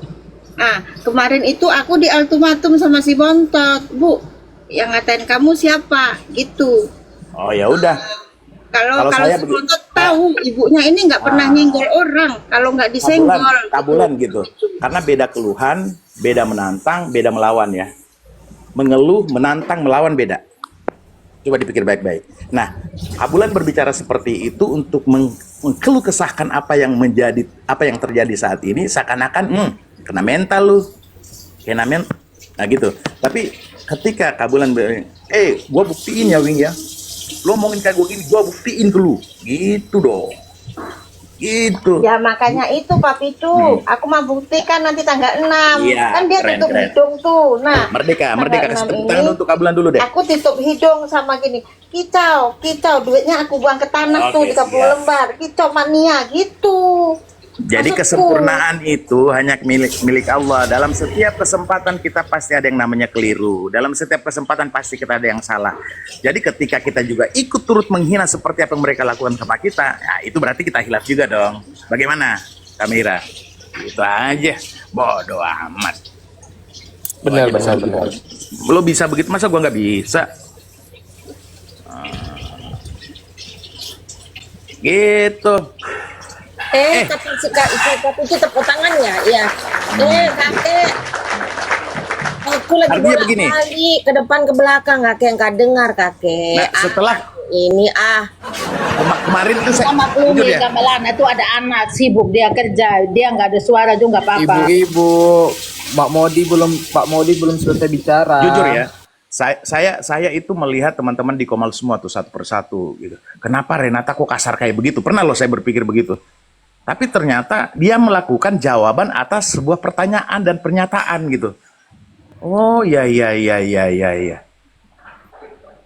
Kemarin itu aku di ultimatum sama si Bontot, Bu. Yang ngatain kamu siapa? Gitu. Oh ya udah. Kalau saya si Bontot tahu ibunya ini nggak pernah nyenggol orang. Kalau nggak disenggol. Tabulan gitu. Karena beda keluhan, beda menantang, beda melawan ya. Mengeluh, menantang, melawan beda. Coba dipikir baik-baik. Nah, Kak Wulan berbicara seperti itu untuk mengkeluh kesahkan apa yang terjadi saat ini, seakan-akan kena mental lu. Nah gitu. Tapi ketika Kak Wulan bilang, gua buktiin ya Wing ya. Lu ngomongin kayak gue gini, gua buktiin ke lu. Gitu dong. Gitu. Ya makanya itu Pak Picu, aku mau buktikan nanti tanggal 6. Iya, Kan dia keren, tutup keren. hidung tuh. Nah, Merdeka tanggal kasih 6 tepuk ini, tangan untuk Kak Wulan dulu deh. Aku tutup hidung sama gini, kicau, duitnya aku buang ke tanah tuh Oke, 30 siap. lembar, kicau mania gitu. Jadi Maksudku. kesempurnaan itu hanya milik Allah. Dalam setiap kesempatan kita pasti ada yang namanya keliru. Dalam setiap kesempatan pasti kita ada yang salah. Jadi ketika kita juga ikut turut menghina seperti apa yang mereka lakukan sama kita, ya itu berarti kita hilaf juga dong. Bagaimana, Kamira? Itu aja. Bodoh amat. Benar. Lo bisa begitu, masa gua nggak bisa? Gitu. Tapi itu tepuk tangannya, ya. Kakek. Aku lagi Artinya begini. bolak-balik ke depan ke belakang, kakek nggak dengar kakek. Nah, setelah Ini kemarin itu saya Sama jujur Plumi ya. Kamalana itu ada anak sibuk dia kerja, dia nggak ada suara juga nggak apa-apa. Ibu-ibu, Pak Modi belum selesai bicara. Jujur ya, saya itu melihat teman-teman di Komal semua tuh satu persatu gitu. Kenapa Renata kok kasar kayak begitu? Pernah loh saya berpikir begitu. Tapi ternyata dia melakukan jawaban atas sebuah pertanyaan dan pernyataan gitu. Oh iya.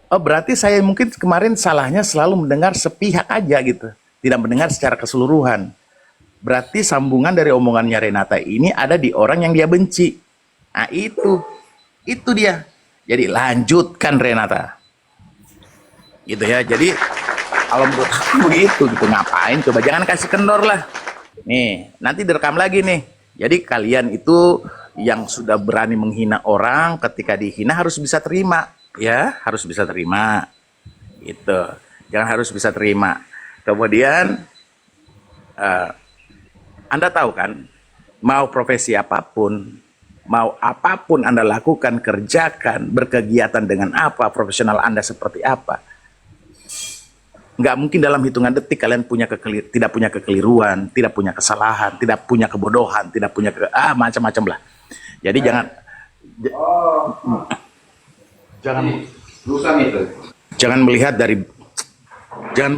Oh berarti saya mungkin kemarin salahnya selalu mendengar sepihak aja gitu. Tidak mendengar secara keseluruhan. Berarti sambungan dari omongannya Renata ini ada di orang yang dia benci. Nah itu dia. Jadi lanjutkan Renata. Gitu ya. Jadi kalau menurut aku begitu gitu, ngapain coba, jangan kasih kendor lah. Nih, nanti direkam lagi nih. Jadi kalian itu yang sudah berani menghina orang, ketika dihina harus bisa terima, ya, harus bisa terima. Gitu. Jangan harus bisa terima. Kemudian Anda tahu kan, mau profesi apapun, mau apapun Anda lakukan, kerjakan, berkegiatan dengan apa, profesional Anda seperti apa, nggak mungkin dalam hitungan detik kalian tidak punya kekeliruan, tidak punya kesalahan, tidak punya kebodohan, tidak punya macam-macam lah. Jadi jangan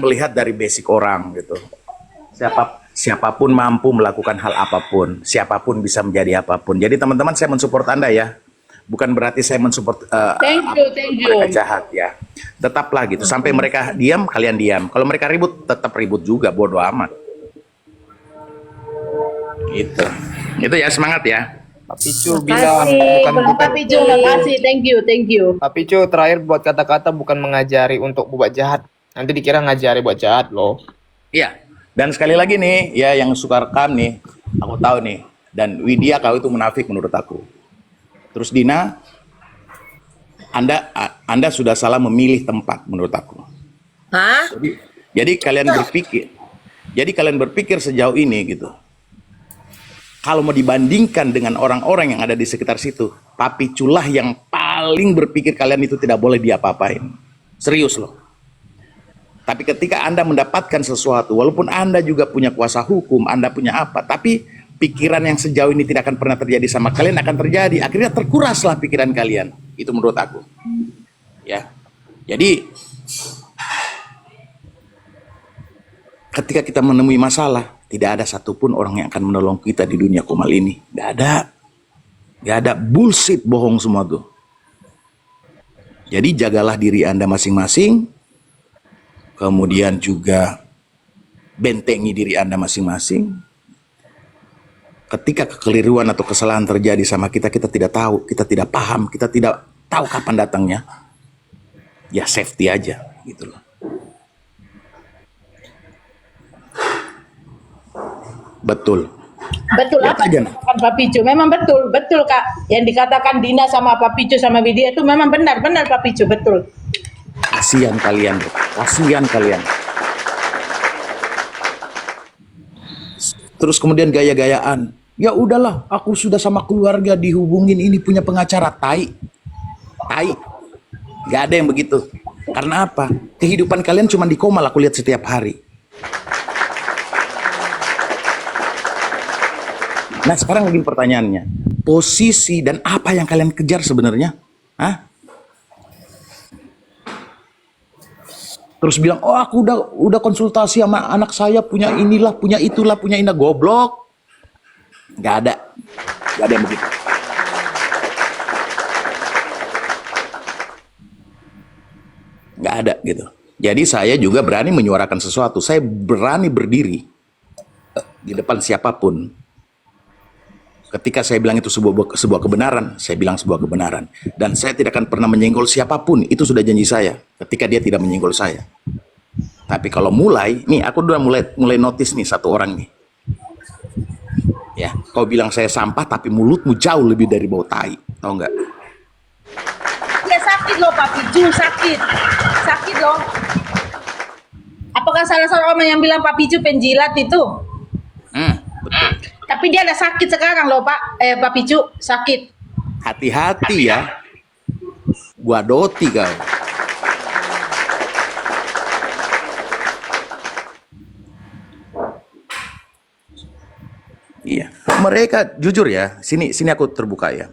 melihat dari basic orang gitu. Siapapun mampu melakukan hal apapun, siapapun bisa menjadi apapun. Jadi teman-teman, saya mensupport Anda ya. Bukan berarti saya mensupport Thank you. mereka jahat ya. Tetaplah gitu. Sampai mereka diam, kalian diam. Kalau mereka ribut, tetap ribut juga. Bodoh amat. Gitu. Itu ya, semangat ya. Pak Picu bilang bukan Pak Picu, makasih, thank you. Pak Picu terakhir buat kata-kata bukan mengajari untuk berbuat jahat. Nanti dikira ngajari buat jahat loh. Iya. Dan sekali lagi nih, ya yang suka rekam nih, aku tahu nih. Dan Widya, kau itu munafik menurut aku. Terus Dina, Anda sudah salah memilih tempat menurut aku. Hah? Jadi kalian berpikir sejauh ini gitu. Kalau mau dibandingkan dengan orang-orang yang ada di sekitar situ, Papi Culah yang paling berpikir kalian itu tidak boleh diapa-apain. Serius loh. Tapi ketika Anda mendapatkan sesuatu, walaupun Anda juga punya kuasa hukum, Anda punya apa, tapi pikiran yang sejauh ini tidak akan pernah terjadi sama kalian akan terjadi. Akhirnya terkuraslah pikiran kalian. Itu menurut aku. Ya. Jadi ketika kita menemui masalah, tidak ada satupun orang yang akan menolong kita di dunia Komal ini. Gak ada. Gak ada, bullshit, bohong semua tuh. Jadi jagalah diri Anda masing-masing. Kemudian juga bentengi diri Anda masing-masing. Ketika kekeliruan atau kesalahan terjadi sama kita, kita tidak tahu, kita tidak paham, kita tidak tahu kapan datangnya. Ya safety aja gitu loh. Betul. Betul Ya, apa aja. yang dikatakan Pak Picu? Memang betul, betul Kak. Yang dikatakan Dina sama Pak Picu sama Widya itu memang benar Pak Picu, betul. Kasihan kalian, bro. Kasihan kalian. Terus kemudian gaya-gayaan. Ya udahlah, aku sudah sama keluarga dihubungin ini punya pengacara. Tai. Gak ada yang begitu. Karena apa? Kehidupan kalian cuma di Komal aku lihat setiap hari. Nah sekarang lagi pertanyaannya, posisi dan apa yang kalian kejar sebenarnya? Hah? Terus bilang, oh aku udah konsultasi sama anak saya, punya inilah, punya itulah, punya indah. Goblok. Gak ada yang begitu. Gak ada gitu. Jadi saya juga berani menyuarakan sesuatu. Saya berani berdiri di depan siapapun. Ketika saya bilang itu sebuah kebenaran, saya bilang sebuah kebenaran. Dan saya tidak akan pernah menyenggol siapapun, itu sudah janji saya. Ketika dia tidak menyenggol saya. Tapi kalau nih aku udah mulai notice nih satu orang nih. Ya, kau bilang saya sampah, tapi mulutmu jauh lebih dari bau tai, tau nggak? Ya sakit loh Pak Picu, sakit loh. Apakah salah seorang orang yang bilang Pak Picu penjilat itu? Betul. Tapi dia ada sakit sekarang loh Pak Picu, sakit. Hati-hati ya. Gua doti kau. Iya. Mereka jujur ya, sini aku terbuka ya.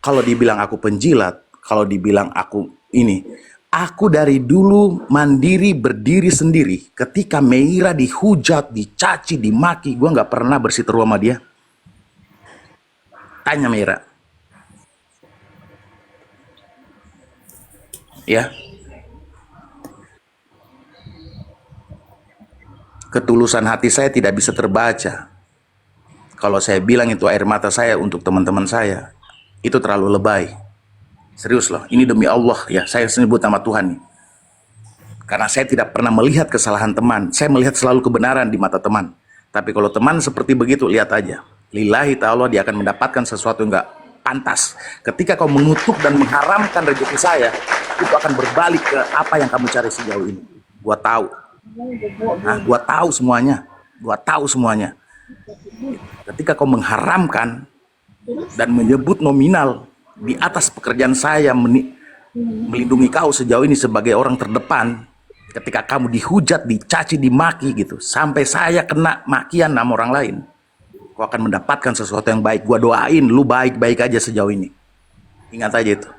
Kalau dibilang aku penjilat, kalau dibilang aku ini, aku dari dulu mandiri berdiri sendiri. Ketika Meira dihujat, dicaci, dimaki, gue nggak pernah bersiteru sama dia. Tanya Meira. Ya. Ketulusan hati saya tidak bisa terbaca. Kalau saya bilang itu air mata saya untuk teman-teman saya, itu terlalu lebay. Serius loh, ini demi Allah ya, saya sebut nama Tuhan nih. Karena saya tidak pernah melihat kesalahan teman, saya melihat selalu kebenaran di mata teman. Tapi kalau teman seperti begitu, lihat aja. Lillahi ta'ala dia akan mendapatkan sesuatu yang gak pantas. Ketika kau mengutuk dan mengharamkan rezeki saya, itu akan berbalik ke apa yang kamu cari sejauh ini. Gua tahu. Gua tahu semuanya. Ketika kau mengharamkan dan menyebut nominal di atas pekerjaan saya melindungi kau sejauh ini sebagai orang terdepan, ketika kamu dihujat, dicaci, dimaki gitu, sampai saya kena makian sama orang lain, kau akan mendapatkan sesuatu yang baik. Gua doain lu baik-baik aja sejauh ini. Ingat aja itu.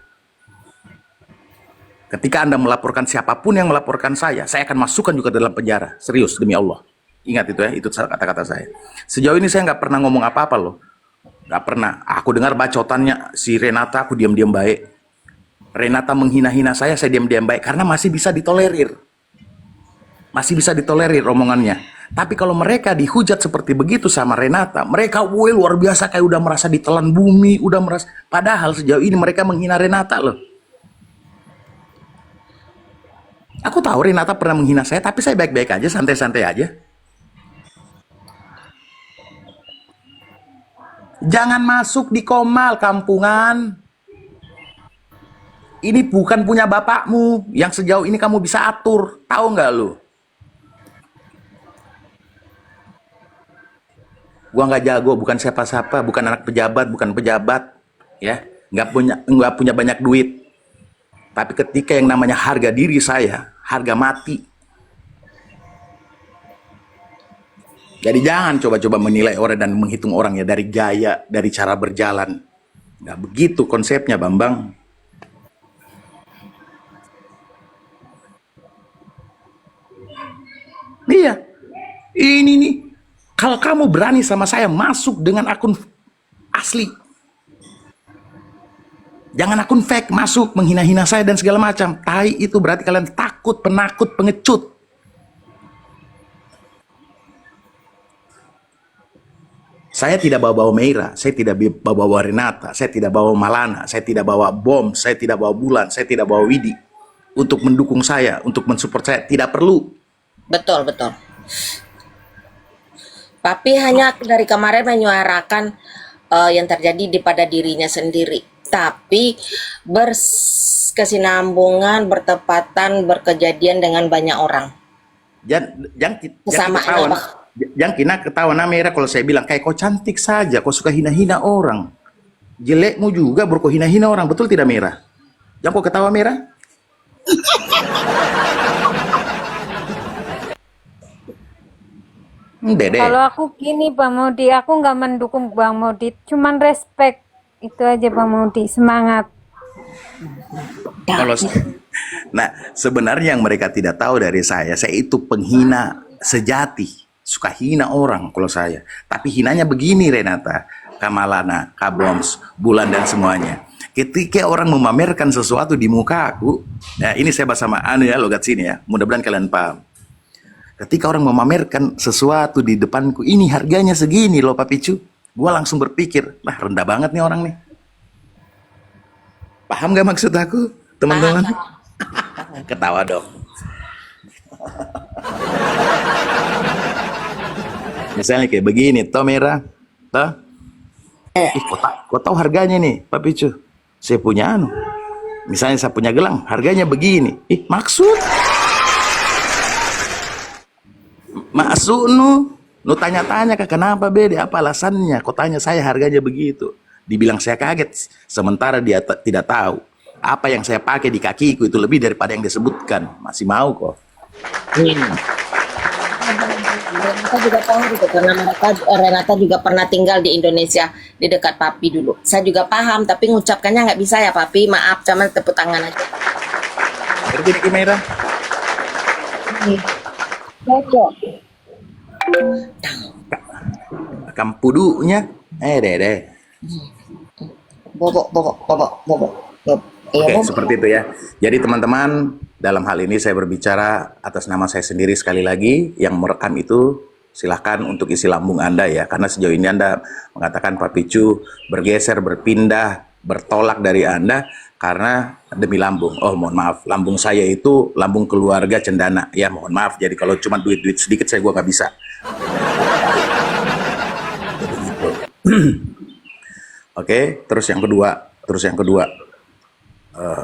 Ketika Anda melaporkan siapapun yang melaporkan saya akan masukkan juga dalam penjara. Serius, demi Allah. Ingat itu ya, itu kata-kata saya. Sejauh ini saya nggak pernah ngomong apa-apa loh. Nggak pernah. Aku dengar bacotannya si Renata, aku diam-diam baik. Renata menghina-hina saya diam-diam baik. Karena masih bisa ditolerir. Masih bisa ditolerir omongannya. Tapi kalau mereka dihujat seperti begitu sama Renata, mereka luar biasa kayak udah merasa ditelan bumi, udah merasa. Padahal sejauh ini mereka menghina Renata loh. Aku tahu Renata pernah menghina saya, tapi saya baik-baik aja, santai-santai aja. Jangan masuk di Komal, kampungan. ini bukan punya bapakmu yang sejauh ini kamu bisa atur. Tahu nggak lu? Gua nggak jago, bukan siapa-siapa, bukan anak pejabat, ya, nggak punya banyak duit. Tapi ketika yang namanya harga diri saya, harga mati. Jadi jangan coba-coba menilai orang dan menghitung orang ya dari gaya, dari cara berjalan. Nggak begitu konsepnya, Bambang. Iya, ini nih. Kalau kamu berani sama saya masuk dengan akun asli, jangan akun fake masuk menghina-hina saya dan segala macam. Tai itu berarti kalian takut, penakut, pengecut. Saya tidak bawa-bawa Meira, saya tidak bawa-bawa Renata, saya tidak bawa Malana, saya tidak bawa Bom, saya tidak bawa Bulan, saya tidak bawa Widi untuk mendukung saya, untuk mensupport saya. Tidak perlu. Betul, betul. Papi hanya dari kemarin menyuarakan yang terjadi pada dirinya sendiri. Tapi berkesinambungan, bertepatan, berkejadian dengan banyak orang. Jangan kena ketawa Mera kalau saya bilang kayak kau cantik saja, kau suka hina-hina orang. Jelekmu juga baru kau hina-hina orang, betul tidak Mera? Jangan kau ketawa Mera. Dede. Kalau aku gini Bang Modi, aku nggak mendukung Bang Modi, cuman respect itu aja Bang Modi, semangat. Kalau nah sebenarnya yang mereka tidak tahu dari saya itu penghina sejati, suka hina orang kalau saya. Tapi hinanya begini Renata, Kamalana, Kaboms, Bulan dan semuanya. Ketika orang memamerkan sesuatu di muka aku, ya ini saya bahas sama ya logat sini ya, mudah-mudahan kalian paham. Ketika orang memamerkan sesuatu di depanku, ini harganya segini loh Pak Picu. Gua langsung berpikir, lah rendah banget nih orang nih. Paham gak maksud aku, teman-teman? Ketawa dong. Misalnya kayak begini, toh Mera, toh? Kok tahu harganya nih, Pak Picu? Saya punya misalnya saya punya gelang, harganya begini. Maksud nu tanya-tanya kenapa beda, apa alasannya? Kok tanya saya harganya begitu? Dibilang saya kaget, sementara dia tidak tahu apa yang saya pakai di kakiku itu lebih daripada yang disebutkan. Masih mau kok. Renata juga tahu gitu, karena Renata juga pernah tinggal di Indonesia di dekat Papi dulu. Saya juga paham, tapi ngucapkannya nggak bisa ya Papi. Maaf, cuma tepuk tangan aja. Ngerti nih Mera? Cocok. Kampudunya, deh. Bobok. Oke, seperti itu ya. Jadi teman-teman, dalam hal ini saya berbicara atas nama saya sendiri sekali lagi. Yang merekam itu silahkan untuk isi lambung Anda ya. Karena sejauh ini Anda mengatakan Pak Picu bergeser, berpindah, bertolak dari Anda karena demi lambung. Oh mohon maaf, lambung saya itu lambung keluarga Cendana. Ya mohon maaf, jadi kalau cuma duit-duit sedikit gua nggak bisa. Oke, terus yang kedua,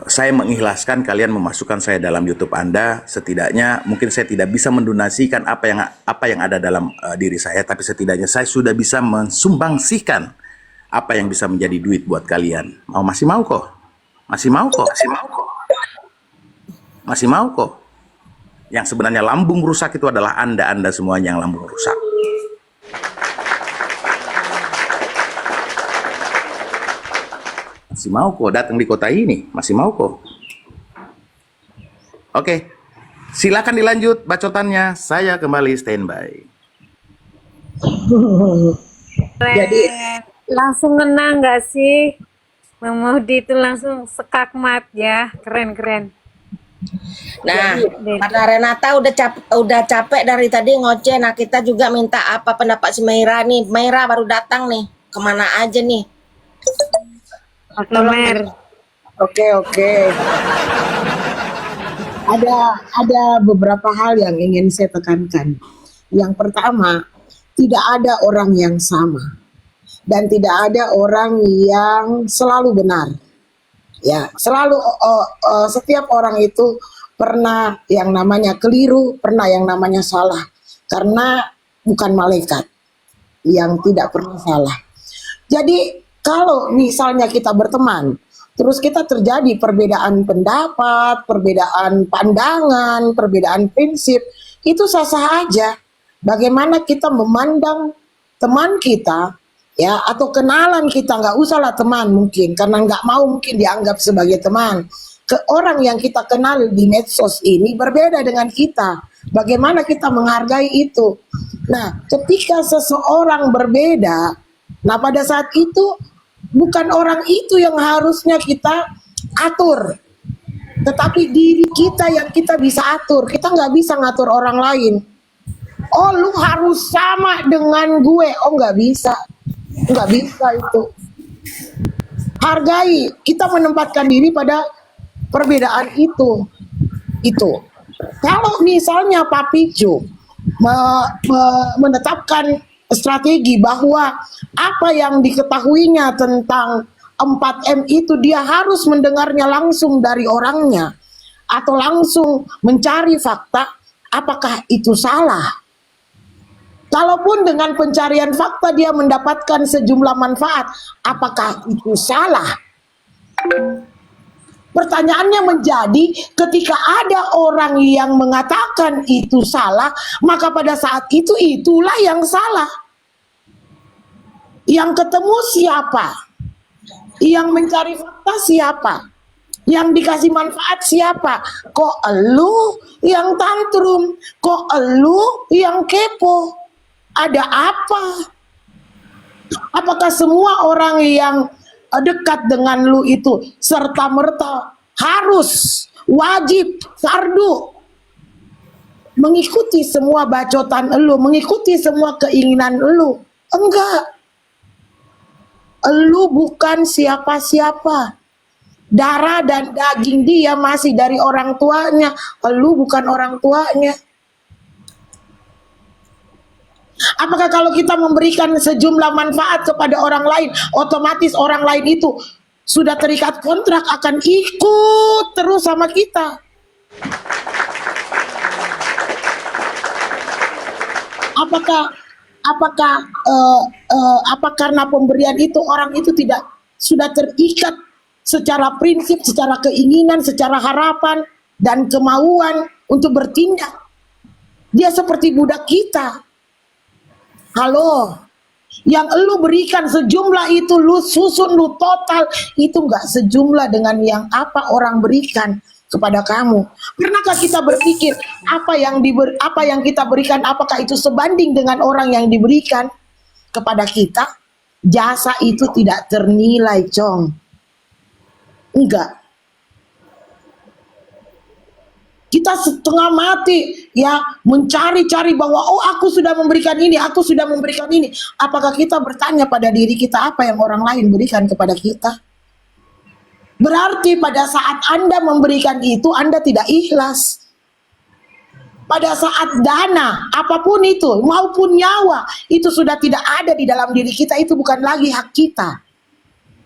saya mengikhlaskan kalian memasukkan saya dalam YouTube Anda. Setidaknya mungkin saya tidak bisa mendonasikan apa yang ada dalam diri saya, tapi setidaknya saya sudah bisa mensumbangsihkan apa yang bisa menjadi duit buat kalian. Masih mau kok. Yang sebenarnya lambung rusak itu adalah Anda semuanya yang lambung rusak. Masih mau kok datang di kota ini, masih mau kok. Oke, silakan dilanjut bacotannya. Saya kembali standby. Jadi langsung menang nggak sih? Bang Modi itu langsung sekakmat ya, keren. Nah, karena Renata udah capek dari tadi ngoceh. Nah, kita juga minta apa pendapat si Meira nih. Meira baru datang nih. Kemana aja nih? Mer. Oke. Ada beberapa hal yang ingin saya tekankan. Yang pertama, tidak ada orang yang sama dan tidak ada orang yang selalu benar. Ya, selalu setiap orang itu pernah yang namanya keliru, pernah yang namanya salah. Karena bukan malaikat yang tidak pernah salah. Jadi kalau misalnya kita berteman, terus kita terjadi perbedaan pendapat, perbedaan pandangan, perbedaan prinsip, itu sah-sah aja. Bagaimana kita memandang teman kita, ya, atau kenalan kita, nggak usahlah teman mungkin, karena nggak mau mungkin dianggap sebagai teman. Ke orang yang kita kenal di medsos ini berbeda dengan kita. Bagaimana kita menghargai itu? Nah, ketika seseorang berbeda, nah pada saat itu bukan orang itu yang harusnya kita atur, tetapi diri kita yang kita bisa atur. Kita nggak bisa ngatur orang lain. Oh, lu harus sama dengan gue. Oh, nggak bisa. Nggak bisa itu. Hargai. Kita menempatkan diri pada perbedaan itu. Kalau misalnya Pak Picu menetapkan strategi bahwa apa yang diketahuinya tentang 4M itu dia harus mendengarnya langsung dari orangnya atau langsung mencari fakta, apakah itu salah? Kalaupun dengan pencarian fakta dia mendapatkan sejumlah manfaat, apakah itu salah? Pertanyaannya menjadi, ketika ada orang yang mengatakan itu salah, maka pada saat itu itulah yang salah. Yang ketemu siapa? Yang mencari fakta siapa? Yang dikasih manfaat siapa? Kok elu yang tantrum? Kok elu yang kepo? Ada apa? Apakah semua orang yang dekat dengan lu itu serta-merta harus wajib sardu mengikuti semua bacotan elu, mengikuti semua keinginan elu? Enggak. Elu bukan siapa-siapa. Darah dan daging dia masih dari orang tuanya. Elu bukan orang tuanya. Apakah kalau kita memberikan sejumlah manfaat kepada orang lain, otomatis orang lain itu sudah terikat kontrak akan ikut terus sama kita? Apa karena pemberian itu orang itu tidak sudah terikat secara prinsip, secara keinginan, secara harapan dan kemauan untuk bertindak? Dia seperti budak kita. Halo, yang lu berikan sejumlah itu, lu susun, lu total, itu enggak sejumlah dengan yang apa orang berikan kepada kamu. Pernahkah kita berpikir apa yang kita berikan, apakah itu sebanding dengan orang yang diberikan kepada kita? Jasa itu tidak ternilai, Cong. Enggak. Kita setengah mati ya mencari-cari bahwa oh aku sudah memberikan ini, aku sudah memberikan ini. Apakah kita bertanya pada diri kita apa yang orang lain berikan kepada kita? Berarti pada saat Anda memberikan itu Anda tidak ikhlas. Pada saat dana apapun itu maupun nyawa itu sudah tidak ada di dalam diri kita, itu bukan lagi hak kita.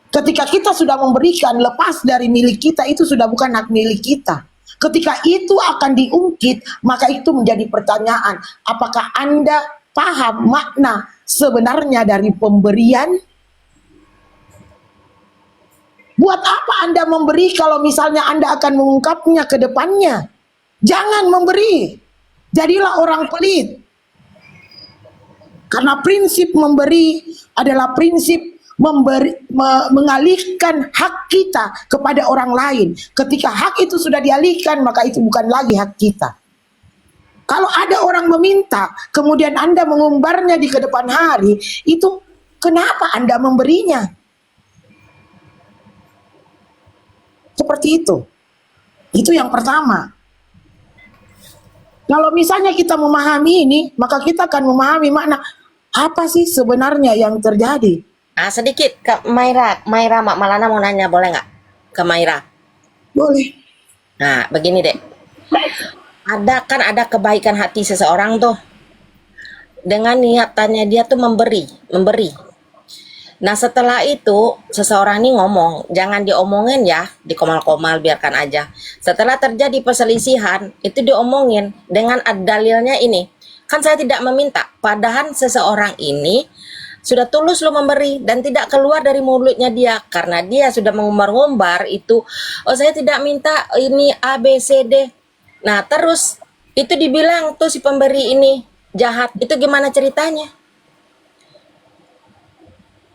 Ketika kita sudah memberikan lepas dari milik kita, itu sudah bukan hak milik kita. Ketika itu akan diungkit, maka itu menjadi pertanyaan, apakah Anda paham makna sebenarnya dari pemberian? Buat apa Anda memberi kalau misalnya Anda akan mengungkapnya ke depannya? Jangan memberi. Jadilah orang pelit. Karena prinsip memberi adalah prinsip mengalihkan hak kita kepada orang lain. Ketika hak itu sudah dialihkan, maka itu bukan lagi hak kita. Kalau ada orang meminta, kemudian Anda mengumbarnya di kedepan hari, itu kenapa Anda memberinya? Seperti itu. Itu yang pertama. Kalau misalnya kita memahami ini, maka kita akan memahami makna apa sih sebenarnya yang terjadi. Sedikit ke Maira, Mak Malana mau nanya, boleh nggak ke Maira? Boleh. Nah, begini dek, ada kebaikan hati seseorang tuh dengan niatannya dia tuh memberi. Nah setelah itu seseorang ini ngomong, jangan diomongin ya, dikomal-komal biarkan aja. Setelah terjadi perselisihan, itu diomongin dengan dalilnya ini. Kan saya tidak meminta, padahal seseorang ini sudah tulus lo memberi dan tidak keluar dari mulutnya dia karena dia sudah mengumbar-ngumbar itu, oh saya tidak minta ini A B C D. Nah terus itu dibilang tuh si pemberi ini jahat, itu gimana ceritanya?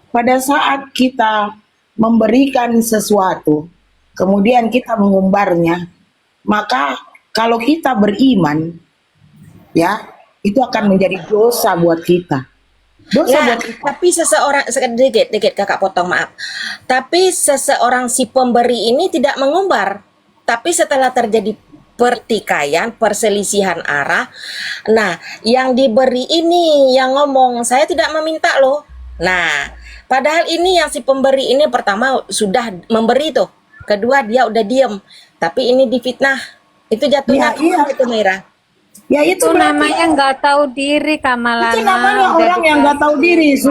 Pada saat kita memberikan sesuatu, kemudian kita mengumbarnya, maka kalau kita beriman, ya, itu akan menjadi dosa buat kita. Dosa Ya, buat kita. tapi seseorang dikit kakak potong maaf. Tapi seseorang si pemberi ini tidak mengumbar. Tapi setelah terjadi pertikaian, perselisihan arah, nah yang diberi ini yang ngomong saya tidak meminta loh. Nah, padahal ini yang si pemberi ini pertama sudah memberi tuh, kedua dia udah diem, tapi ini difitnah. Itu jatuhnya Iya. itu Mira. Ya itu Itu berarti namanya nggak tahu diri, Kamalana. itu namanya Udah orang yang nggak tahu diri, dikasih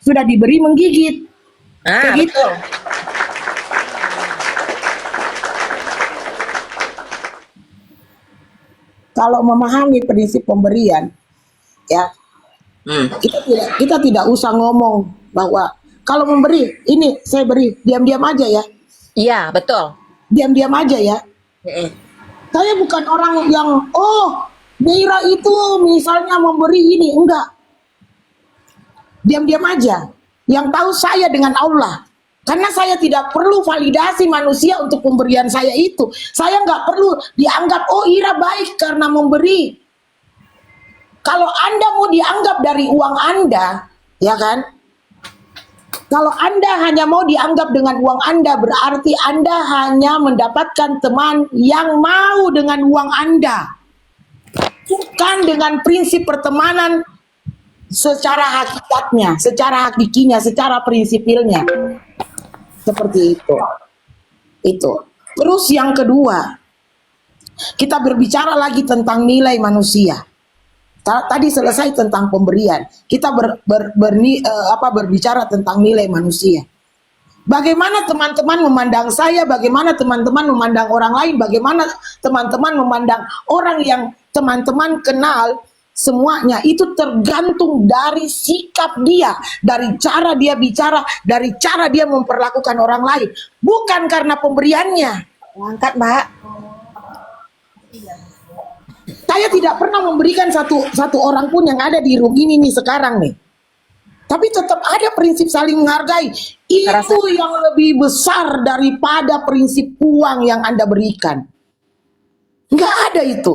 sudah orang. diberi menggigit. Ah, Kayak gitu. betul. Kalau memahami prinsip pemberian, ya kita tidak usah ngomong bahwa kalau memberi ini saya beri, diam-diam aja ya, Iya, betul. diam-diam aja ya. Mm-mm. Saya bukan orang yang Meira itu misalnya memberi ini, enggak, diam-diam aja. Yang tahu saya dengan Allah. Karena saya tidak perlu validasi manusia untuk pemberian saya itu. Saya nggak perlu dianggap, oh Ira baik karena memberi. Kalau Anda mau dianggap dari uang Anda, ya kan? Kalau Anda hanya mau dianggap dengan uang Anda, berarti Anda hanya mendapatkan teman yang mau dengan uang Anda. Bukan dengan prinsip pertemanan secara hakikatnya, secara hakikinya, secara prinsipilnya. Seperti itu. Itu. Terus yang kedua, kita berbicara lagi tentang nilai manusia. Tadi selesai tentang pemberian. Kita berbicara tentang nilai manusia. Bagaimana teman-teman memandang saya, bagaimana teman-teman memandang orang lain, bagaimana teman-teman memandang orang yang teman-teman kenal, semuanya itu tergantung dari sikap dia, dari cara dia bicara, dari cara dia memperlakukan orang lain, bukan karena pemberiannya. Angkat, Mbak. Saya tidak pernah memberikan satu orang pun yang ada di room ini nih sekarang nih. Tapi tetap ada prinsip saling menghargai. Itu yang lebih besar daripada prinsip uang yang Anda berikan. Nggak ada itu.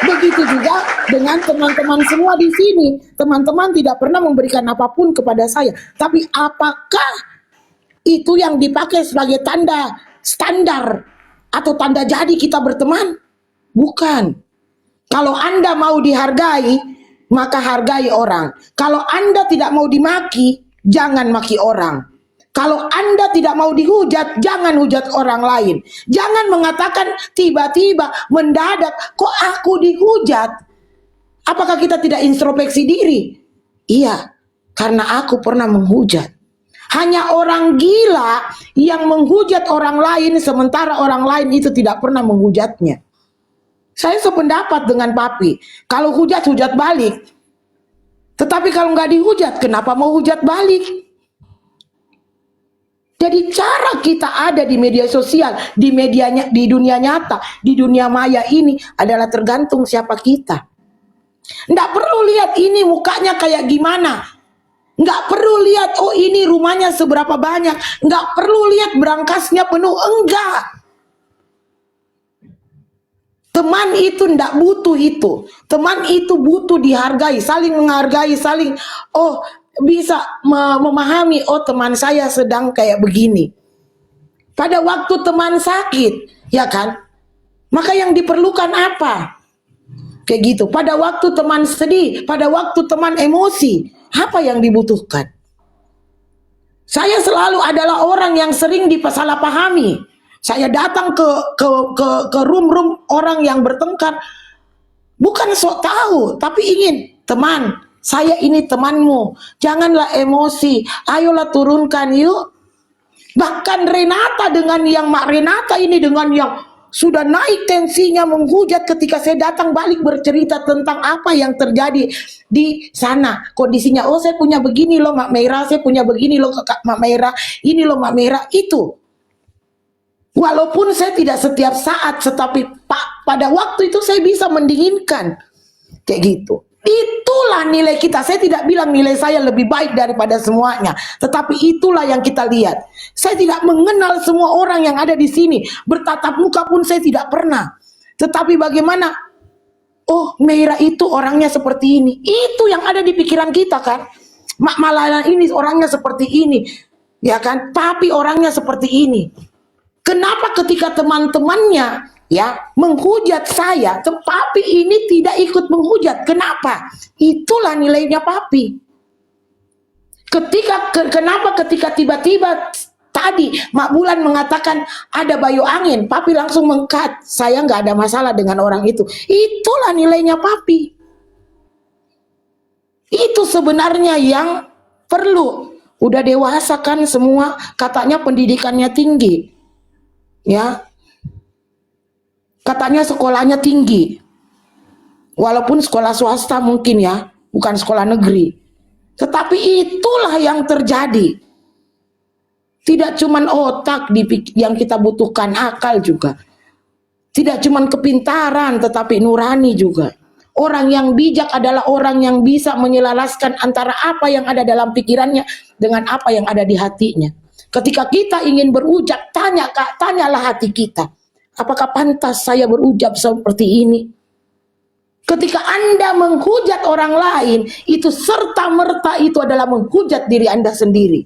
Begitu juga dengan teman-teman semua di sini. Teman-teman tidak pernah memberikan apapun kepada saya. Tapi apakah itu yang dipakai sebagai tanda standar atau tanda jadi kita berteman? Bukan. Kalau Anda mau dihargai, maka hargai orang. Kalau Anda tidak mau dimaki, jangan maki orang. Kalau Anda tidak mau dihujat, jangan hujat orang lain. Jangan mengatakan tiba-tiba mendadak, kok aku dihujat? Apakah kita tidak introspeksi diri? Iya, karena aku pernah menghujat. Hanya orang gila yang menghujat orang lain, sementara orang lain itu tidak pernah menghujatnya. Saya sependapat dengan Papi. Kalau hujat, hujat balik. Tetapi kalau nggak dihujat, kenapa mau hujat balik? Jadi cara kita ada di media sosial, di dunia nyata, di dunia maya ini adalah tergantung siapa kita. Nggak perlu lihat ini mukanya kayak gimana. Nggak perlu lihat, oh ini rumahnya seberapa banyak. Nggak perlu lihat berangkasnya penuh. Enggak. Teman itu nggak butuh itu. Teman itu butuh dihargai, saling menghargai, saling, oh bisa memahami, oh teman saya sedang kayak begini. Pada waktu teman sakit, ya kan? Maka yang diperlukan apa? Kayak gitu. Pada waktu teman sedih, pada waktu teman emosi, apa yang dibutuhkan? Saya selalu adalah orang yang sering disalahpahami. Saya datang ke room-room orang yang bertengkar, bukan sok tahu, tapi ingin teman, Saya ini temanmu, janganlah emosi, ayolah turunkan yuk. Bahkan Renata dengan yang Mak Renata ini dengan yang sudah naik tensinya menghujat ketika saya datang balik bercerita tentang apa yang terjadi di sana. Kondisinya, oh saya punya begini loh Mak Meira, saya punya begini loh Kak Mak Meira, ini loh Mak Meira, itu. Walaupun saya tidak setiap saat, tetapi pada waktu itu saya bisa mendinginkan. Kayak gitu. Itulah nilai kita. Saya tidak bilang nilai saya lebih baik daripada semuanya, tetapi itulah yang kita lihat. Saya tidak mengenal semua orang yang ada di sini, bertatap muka pun saya tidak pernah. Tetapi bagaimana? Oh, Meira itu orangnya seperti ini. Itu yang ada di pikiran kita kan. Mak Malala ini orangnya seperti ini, ya kan? Papi orangnya seperti ini. Kenapa ketika teman-temannya ya menghujat saya, Papi ini tidak ikut menghujat? Kenapa? Itulah nilainya Papi. Kenapa ketika tiba-tiba tadi Mak Bulan mengatakan ada bayu angin, Papi langsung mengkat, saya nggak ada masalah dengan orang itu. Itulah nilainya Papi. Itu sebenarnya yang perlu. Udah dewasa kan semua, katanya pendidikannya tinggi. Ya, katanya sekolahnya tinggi, walaupun sekolah swasta mungkin ya, bukan sekolah negeri. Tetapi itulah yang terjadi. Tidak cuman otak yang kita butuhkan, akal juga. Tidak cuman kepintaran, tetapi nurani juga. Orang yang bijak adalah orang yang bisa menyelaraskan antara apa yang ada dalam pikirannya dengan apa yang ada di hatinya. Ketika kita ingin berucap, tanyalah hati kita. Apakah pantas saya berucap seperti ini? Ketika Anda menghujat orang lain, itu serta-merta itu adalah menghujat diri Anda sendiri.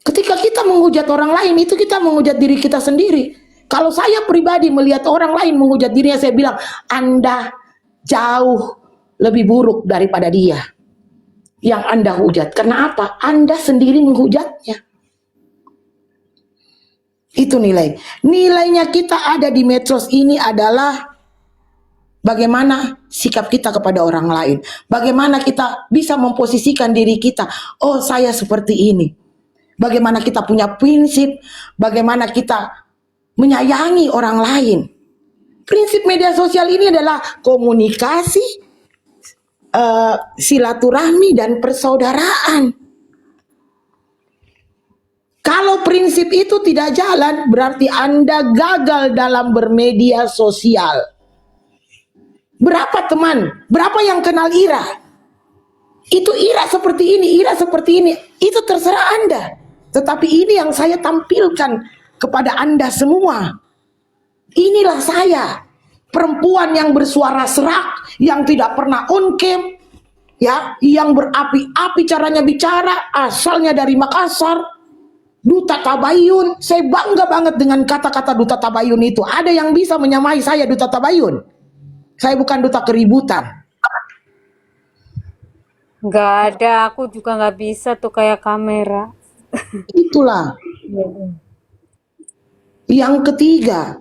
Ketika kita menghujat orang lain, itu kita menghujat diri kita sendiri. Kalau saya pribadi melihat orang lain menghujat dirinya, saya bilang, Anda jauh lebih buruk daripada dia yang Anda hujat. Karena apa? Anda sendiri menghujatnya. Itu nilai. Nilainya kita ada di medsos ini adalah bagaimana sikap kita kepada orang lain. Bagaimana kita bisa memposisikan diri kita. Oh, saya seperti ini. Bagaimana kita punya prinsip. Bagaimana kita menyayangi orang lain. Prinsip media sosial ini adalah komunikasi, silaturahmi dan persaudaraan. Kalau prinsip itu tidak jalan, berarti Anda gagal dalam bermedia sosial. Berapa teman? Berapa yang kenal Ira? Itu Ira seperti ini, Ira seperti ini. Itu terserah Anda. Tetapi ini yang saya tampilkan kepada Anda semua. Inilah saya. Perempuan yang bersuara serak, yang tidak pernah on cam, ya, yang berapi-api caranya bicara, asalnya dari Makassar, Duta Tabayun. Saya bangga banget dengan kata-kata Duta Tabayun itu. Ada yang bisa menyamai saya Duta Tabayun? Saya bukan duta keributan. Nggak ada, aku juga nggak bisa tuh kayak kamera. Itulah. Yang ketiga,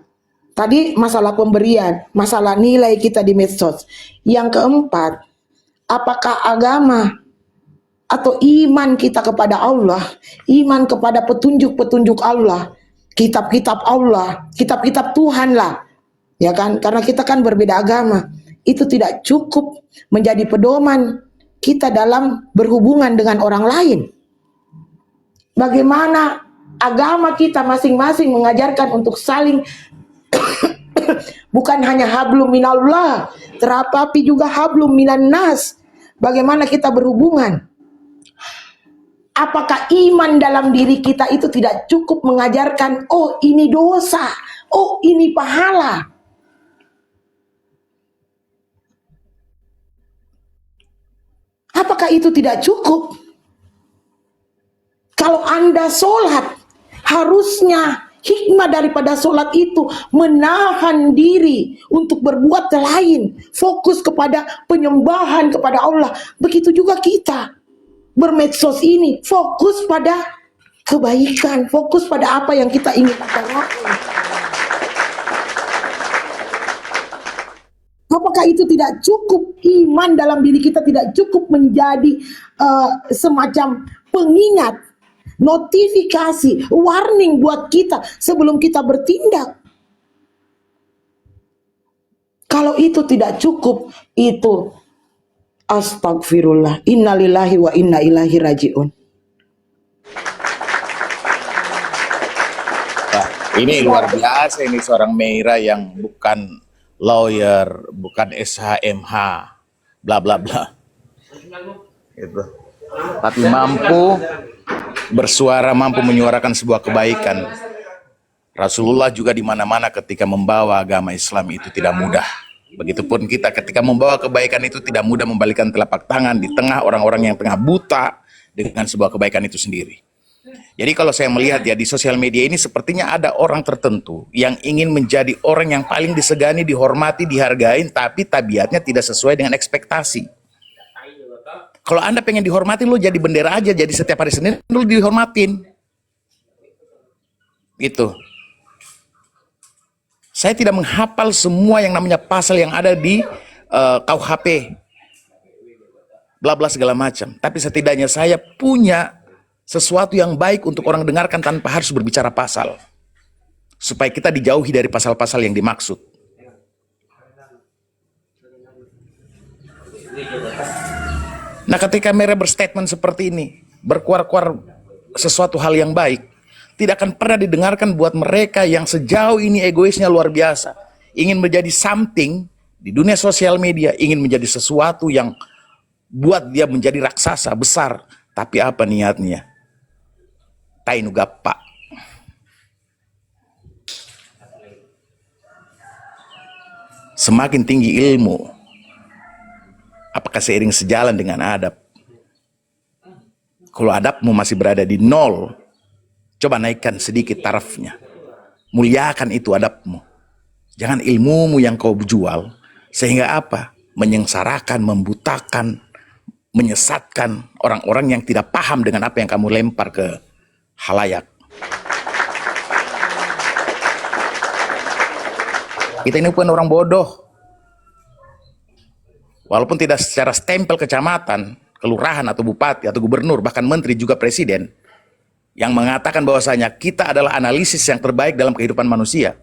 tadi masalah pemberian, masalah nilai kita di medsos. Yang keempat, apakah agama atau iman kita kepada Allah, iman kepada petunjuk-petunjuk Allah, kitab-kitab Allah, kitab-kitab Tuhan lah, ya kan? Karena kita kan berbeda agama, itu tidak cukup menjadi pedoman kita dalam berhubungan dengan orang lain. Bagaimana agama kita masing-masing mengajarkan untuk saling bukan hanya hablum minallah, tetapi juga hablum minan nas. Bagaimana kita berhubungan? Apakah iman dalam diri kita itu tidak cukup mengajarkan, oh ini dosa, oh ini pahala? Apakah itu tidak cukup? Kalau Anda sholat, harusnya hikmah daripada sholat itu menahan diri untuk berbuat lain, fokus kepada penyembahan kepada Allah. Begitu juga kita bermedsos ini, fokus pada kebaikan, fokus pada apa yang kita ingin utarakan. Apa Apakah itu tidak cukup? Iman dalam diri kita tidak cukup menjadi semacam pengingat, notifikasi, warning buat kita sebelum kita bertindak. Kalau itu tidak cukup, itu astagfirullah, innalillahi wa inna ilaihi rajiun. Wah, ini luar biasa ini seorang Meira yang bukan lawyer, bukan SHMH, bla bla bla. Gitu. Tapi mampu bersuara, mampu menyuarakan sebuah kebaikan. Rasulullah juga di mana-mana ketika membawa agama Islam itu tidak mudah. Begitupun kita ketika membawa kebaikan itu tidak mudah membalikan telapak tangan di tengah orang-orang yang tengah buta dengan sebuah kebaikan itu sendiri. Jadi kalau saya melihat ya di sosial media ini sepertinya ada orang tertentu yang ingin menjadi orang yang paling disegani, dihormati, dihargain, tapi tabiatnya tidak sesuai dengan ekspektasi. Kalau Anda pengen dihormatin, lu jadi bendera aja, jadi setiap hari Senin lu dihormatin. Gitu. Saya tidak menghafal semua yang namanya pasal yang ada di KUHP, bla bla segala macam. Tapi setidaknya saya punya sesuatu yang baik untuk orang dengarkan tanpa harus berbicara pasal, supaya kita dijauhi dari pasal-pasal yang dimaksud. Nah, ketika mereka berstatement seperti ini, berkuar-kuar sesuatu hal yang baik, tidak akan pernah didengarkan buat mereka yang sejauh ini egoisnya luar biasa, ingin menjadi something di dunia sosial media, ingin menjadi sesuatu yang buat dia menjadi raksasa besar, tapi apa niatnya? Tainu gappa. Semakin tinggi ilmu, apakah seiring sejalan dengan adab? Kalau adabmu masih berada di nol, coba naikkan sedikit tarafnya. Muliakan itu adabmu. Jangan ilmumu yang kau jual, sehingga apa? Menyengsarakan, membutakan, menyesatkan orang-orang yang tidak paham dengan apa yang kamu lempar ke halayak. Kita ini bukan orang bodoh. Walaupun tidak secara stempel kecamatan, kelurahan atau bupati atau gubernur, bahkan menteri juga presiden, yang mengatakan bahwasanya kita adalah analisis yang terbaik dalam kehidupan manusia.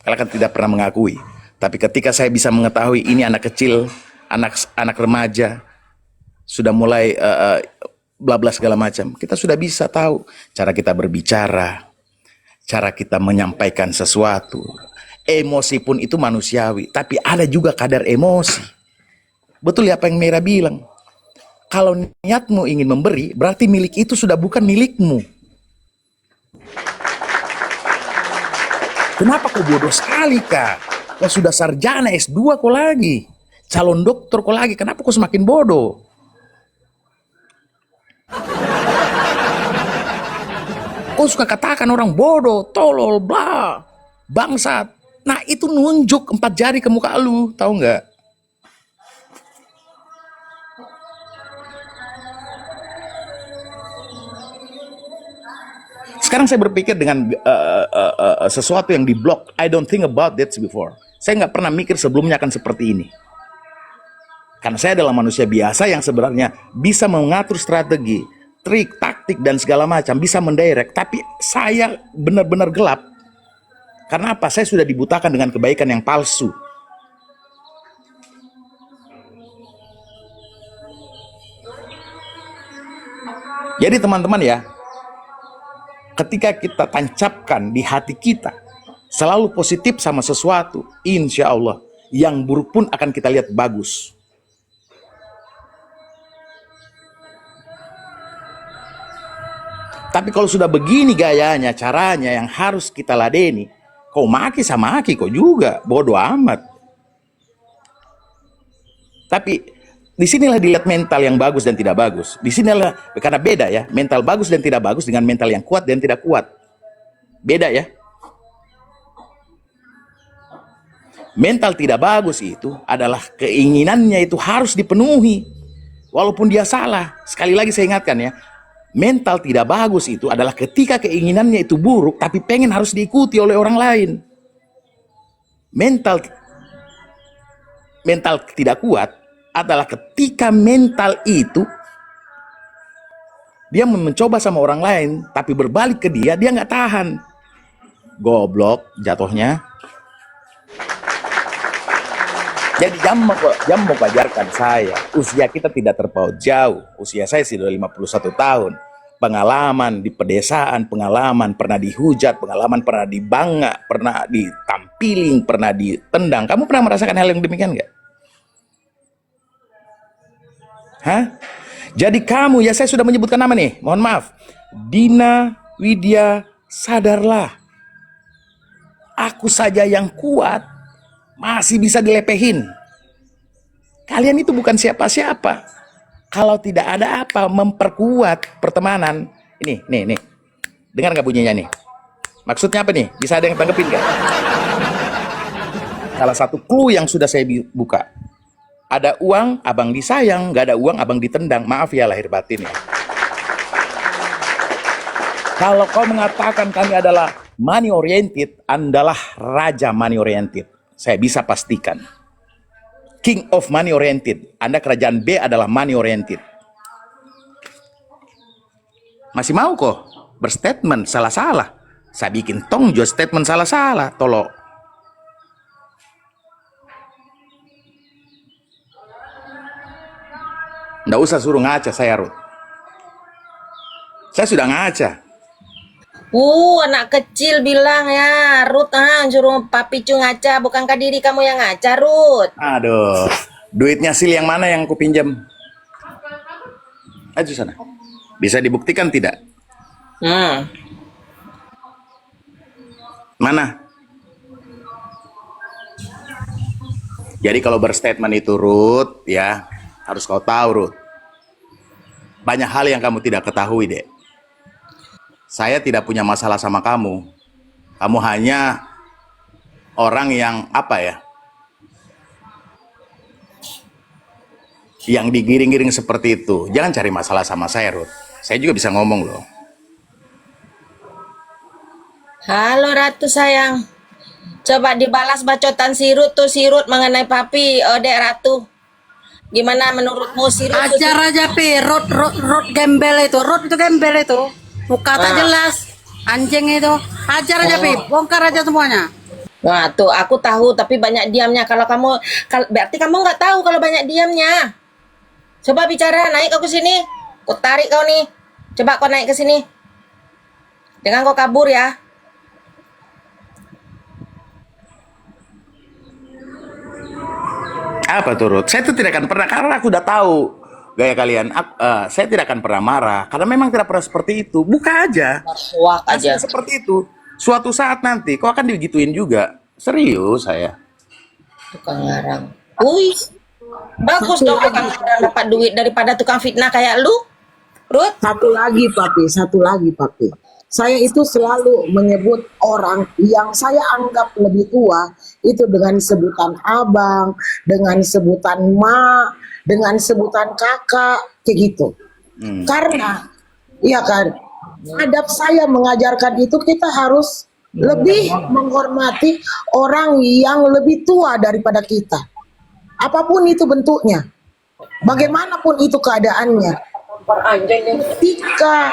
Kalian kan tidak pernah mengakui. Tapi ketika saya bisa mengetahui ini anak kecil, anak remaja, sudah mulai bla bla segala macam, kita sudah bisa tahu cara kita berbicara, cara kita menyampaikan sesuatu. Emosi pun itu manusiawi, tapi ada juga kadar emosi. Betul ya apa yang Mira bilang. Kalau niatmu ingin memberi, berarti milik itu sudah bukan milikmu. Kenapa kau bodoh sekali, Kak? Kau sudah sarjana S2 kau lagi, calon dokter kau lagi, kenapa kau semakin bodoh? Kau suka katakan orang bodoh, tolol, bla, bangsat. Nah itu nunjuk 4 jari ke muka lu, tahu nggak? Sekarang saya berpikir dengan sesuatu yang diblok. I don't think about that before. Saya nggak pernah mikir sebelumnya akan seperti ini. Karena saya adalah manusia biasa yang sebenarnya bisa mengatur strategi, trik, taktik, dan segala macam. Bisa mendirect. Tapi saya benar-benar gelap. Karena apa? Saya sudah dibutakan dengan kebaikan yang palsu. Jadi teman-teman ya, ketika kita tancapkan di hati kita selalu positif sama sesuatu, insya Allah yang buruk pun akan kita lihat bagus. Tapi kalau sudah begini gayanya, caranya yang harus kita ladeni, kau maki sama maki kau juga, bodoh amat. Tapi disinilah dilihat mental yang bagus dan tidak bagus. Disinilah, karena beda ya, mental bagus dan tidak bagus dengan mental yang kuat dan tidak kuat. Beda ya. Mental tidak bagus itu adalah keinginannya itu harus dipenuhi. Walaupun dia salah. Sekali lagi saya ingatkan ya, mental tidak bagus itu adalah ketika keinginannya itu buruk, tapi pengen harus diikuti oleh orang lain. Mental mental tidak kuat adalah ketika mental itu dia mencoba sama orang lain, tapi berbalik ke dia nggak tahan. Goblok jatuhnya. Jadi jam mau ajarkan saya, usia kita tidak terpaut jauh. Usia saya sudah 51 tahun. Pengalaman di pedesaan, pengalaman pernah dihujat, pengalaman pernah dibangga, pernah ditampiling, pernah ditendang. Kamu pernah merasakan hal yang demikian nggak? Hah? Jadi kamu, ya saya sudah menyebutkan nama nih, mohon maaf. Dina Widya, sadarlah. Aku saja yang kuat, masih bisa dilepehin. Kalian itu bukan siapa-siapa. Kalau tidak ada apa memperkuat pertemanan. Ini, nih. Dengar nggak bunyinya nih? Maksudnya apa nih? Bisa ada yang tanggepin nggak? Salah satu clue yang sudah saya buka. Ada uang, abang disayang. Nggak ada uang, abang ditendang. Maaf ya lahir batin ya. Kalau kau mengatakan kami adalah money oriented, Andalah raja money oriented. Saya bisa pastikan. King of money oriented. Anda kerajaan B adalah money oriented. Masih mau kok berstatement salah-salah? Saya bikin tong juga statement salah-salah. Tolong. Nggak usah suruh ngaca saya, Ruth. Saya sudah ngaca. Anak kecil bilang ya, Ruth suruh papi cu ngaca, bukankah diri kamu yang ngaca, Ruth? Aduh, duitnya Sil yang mana yang kupinjam? Ayo sana. Bisa dibuktikan tidak? Mana? Jadi kalau berstatement itu, Ruth, ya harus kau tahu, Ruth. Banyak hal yang kamu tidak ketahui, Dek. Saya tidak punya masalah sama kamu. Kamu hanya orang yang apa ya? Yang digiring-giring seperti itu. Jangan cari masalah sama saya, Ruth. Saya juga bisa ngomong loh. Halo Ratu sayang. Coba dibalas bacotan si Ruth mengenai papi, Dek Ratu. Gimana menurutmu si Ruth? Ajar aja Pi, Rut gembel itu, Rut itu gembel itu. Muka tak jelas, anjing itu. Ajar aja Pi, bongkar aja semuanya. Wah tuh aku tahu tapi banyak diamnya. Berarti kamu nggak tahu kalau banyak diamnya. Coba bicara, naik kau ke sini. Ku tarik kau nih. Coba kau naik ke sini. Jangan kau kabur ya. Apa tuh, Ruth? Saya tuh tidak akan pernah, karena aku udah tahu gaya kalian. Saya tidak akan pernah marah karena memang tidak pernah seperti itu. Buka aja. Suak aja. Seperti itu. Suatu saat nanti kau akan digituin juga. Serius saya. Tukang ngarang. Bagus dong tukang ngarang dapat duit daripada tukang fitnah kayak lu. Ruth. Satu lagi papi. Saya itu selalu menyebut orang yang saya anggap lebih tua itu dengan sebutan abang, dengan sebutan ma, dengan sebutan kakak, kayak gitu. Karena, iya kan, adab saya mengajarkan itu kita harus lebih menghormati orang yang lebih tua daripada kita. Apapun itu bentuknya, bagaimanapun itu keadaannya. Ketika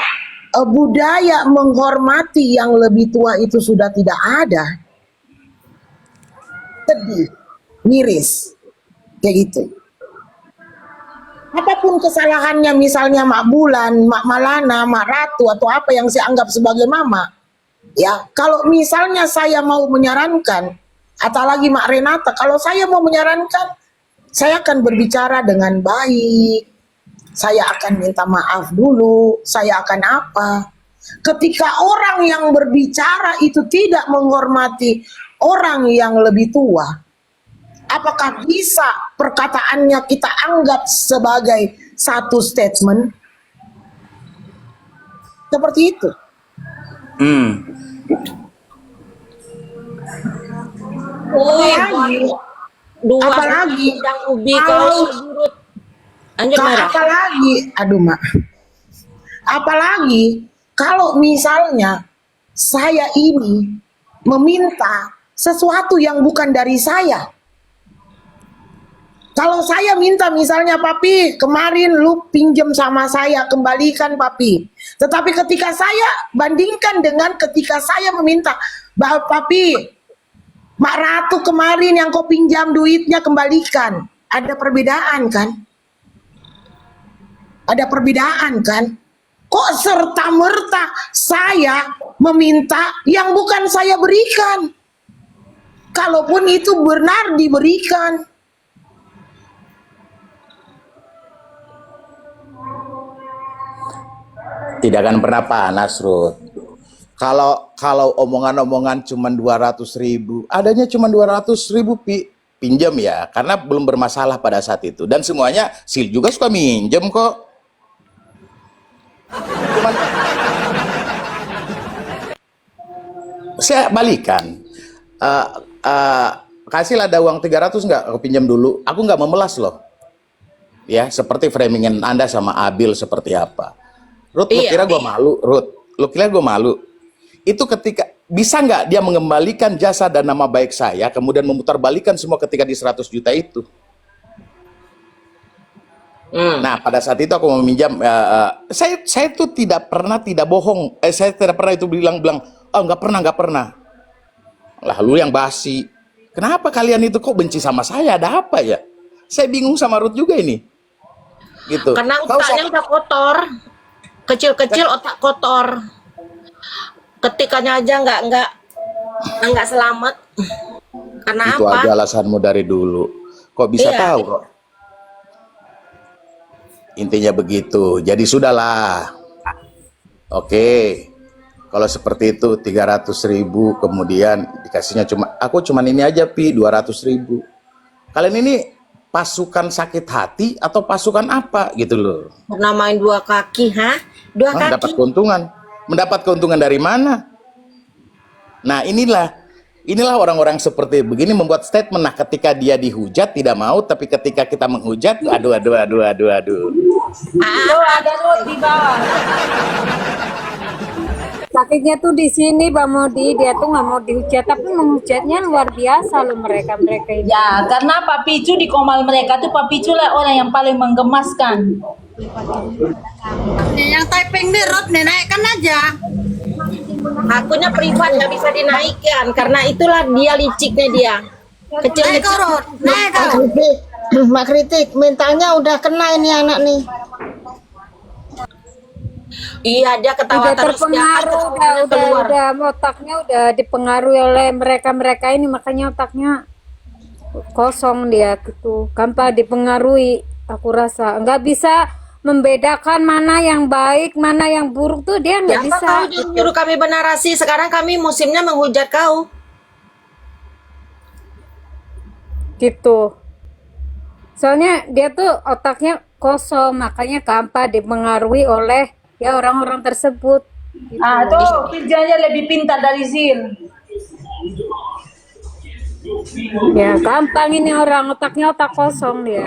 budaya menghormati yang lebih tua itu sudah tidak ada, sedih, miris, kayak gitu. Apapun kesalahannya, misalnya Mak Bulan, Mak Malana, Mak Ratu, atau apa yang saya anggap sebagai mama, ya kalau misalnya saya mau menyarankan, atau lagi Mak Renata, kalau saya mau menyarankan, saya akan berbicara dengan baik. Saya akan minta maaf dulu, saya akan apa. Ketika orang yang berbicara itu tidak menghormati orang yang lebih tua, apakah bisa perkataannya kita anggap sebagai satu statement? Seperti itu. Apalagi ubi kalau surut. Apalagi, aduh Mak. Apalagi kalau misalnya saya ini meminta sesuatu yang bukan dari saya. Kalau saya minta misalnya, papi, kemarin lu pinjam sama saya, kembalikan papi. Tetapi ketika saya bandingkan dengan ketika saya meminta, papi, Mak Ratu kemarin yang kau pinjam duitnya kembalikan. Ada perbedaan kan? Ada perbedaan kan? Kok serta-merta saya meminta yang bukan saya berikan? Kalaupun itu benar diberikan. Tidak akan pernah panas, Ruth. Kalau omongan-omongan cuma 200.000, adanya cuma 200.000 pinjam ya, karena belum bermasalah pada saat itu. Dan semuanya Sil juga suka minjem kok. Cuman saya balikan. Kasihlah ada uang 300 nggak? Aku pinjam dulu. Aku nggak memelas loh. Ya, seperti framingin Anda sama Abil seperti apa. Ruth, lu kira gue malu? Ruth, lu kira gue malu? Itu ketika, bisa nggak dia mengembalikan jasa dan nama baik saya, kemudian memutarbalikan semua ketika di 100 juta itu? Nah, pada saat itu aku meminjam, saya tuh tidak bohong. Saya tidak pernah itu bilang, oh nggak pernah. Lah, lu yang basi. Kenapa kalian itu kok benci sama saya? Ada apa ya? Saya bingung sama Ruth juga ini. Gitu. Karena otaknya udah kotor. Kecil-kecil otak kotor. Ketikanya aja nggak selamat. Karena itu apa? aja alasanmu dari dulu. Kok bisa tahu kok? Intinya begitu. Jadi sudahlah. Oke. Kalau seperti itu 300.000 kemudian dikasihnya aku cuman ini aja 200.000. Kalian ini pasukan sakit hati atau pasukan apa gitu loh? Pernah main dua kaki, ha? Dua kaki. Mendapat keuntungan. Mendapat keuntungan dari mana? Nah, inilah orang-orang seperti begini membuat statement. Nah, ketika dia dihujat tidak mau, tapi ketika kita menghujat, aduh. Tuh ada Ruth di bawah. Sakitnya tuh di sini Bang Modi, dia tuh nggak mau dihujat, tapi menghujatnya luar biasa loh mereka ini. Ya, karena Pak Picu di komal mereka tuh Pak Picu lah orang yang paling menggemaskan. Yang typing di Ruth nih, naikkan aja. Akunnya privat nggak bisa dinaikkan karena itulah dia liciknya dia. Naik kau, Ruth. Naik kau. Mak Kritik, mentalnya udah kena ini anak nih. Iya, dia ketawa Udah terus terpengaruh, udah otaknya udah dipengaruhi oleh mereka ini, makanya otaknya kosong dia gitu, gampang dipengaruhi. Aku rasa nggak bisa membedakan mana yang baik, mana yang buruk tuh dia nggak bisa. Kau nyuruh kami bernarasi, sekarang kami musimnya menghujat kau. Gitu. Soalnya dia tuh otaknya kosong, makanya gampang dipengaruhi oleh ya orang-orang tersebut. Gitu. Tuh kerjanya lebih pintar dari Zil. Ya gampang ini orang, otaknya otak kosong dia.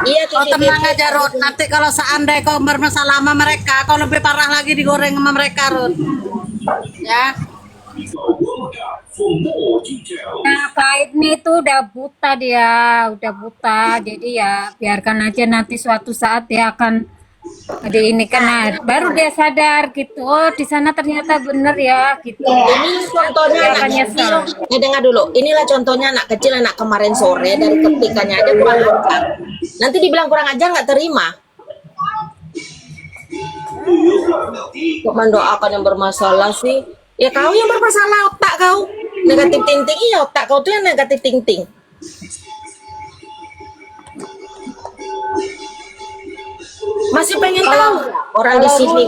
Iya, Kau tenang aja Ruth, nanti kalau seandainya kau bermasalah sama mereka, kau lebih parah lagi digoreng sama mereka Ruth. Ya. Nah, Kak ini tuh udah buta dia, jadi ya biarkan aja, nanti suatu saat dia akan diinikan, baru dia sadar gitu, oh di sana ternyata bener ya gitu. Ini contohnya Dia anak akan kecil. nyesel. Dengar dulu. Inilah contohnya anak kecil, anak kemarin sore dari ketikannya aja kurang ajar. Nanti dibilang kurang ajar nggak terima. Kok mendoakan yang bermasalah sih? Ya kau yang bermasalah, otak kau negatif ting-ting. Iya, otak kau tuh yang negatif ting-ting. Masih pengen tahu orang di sini.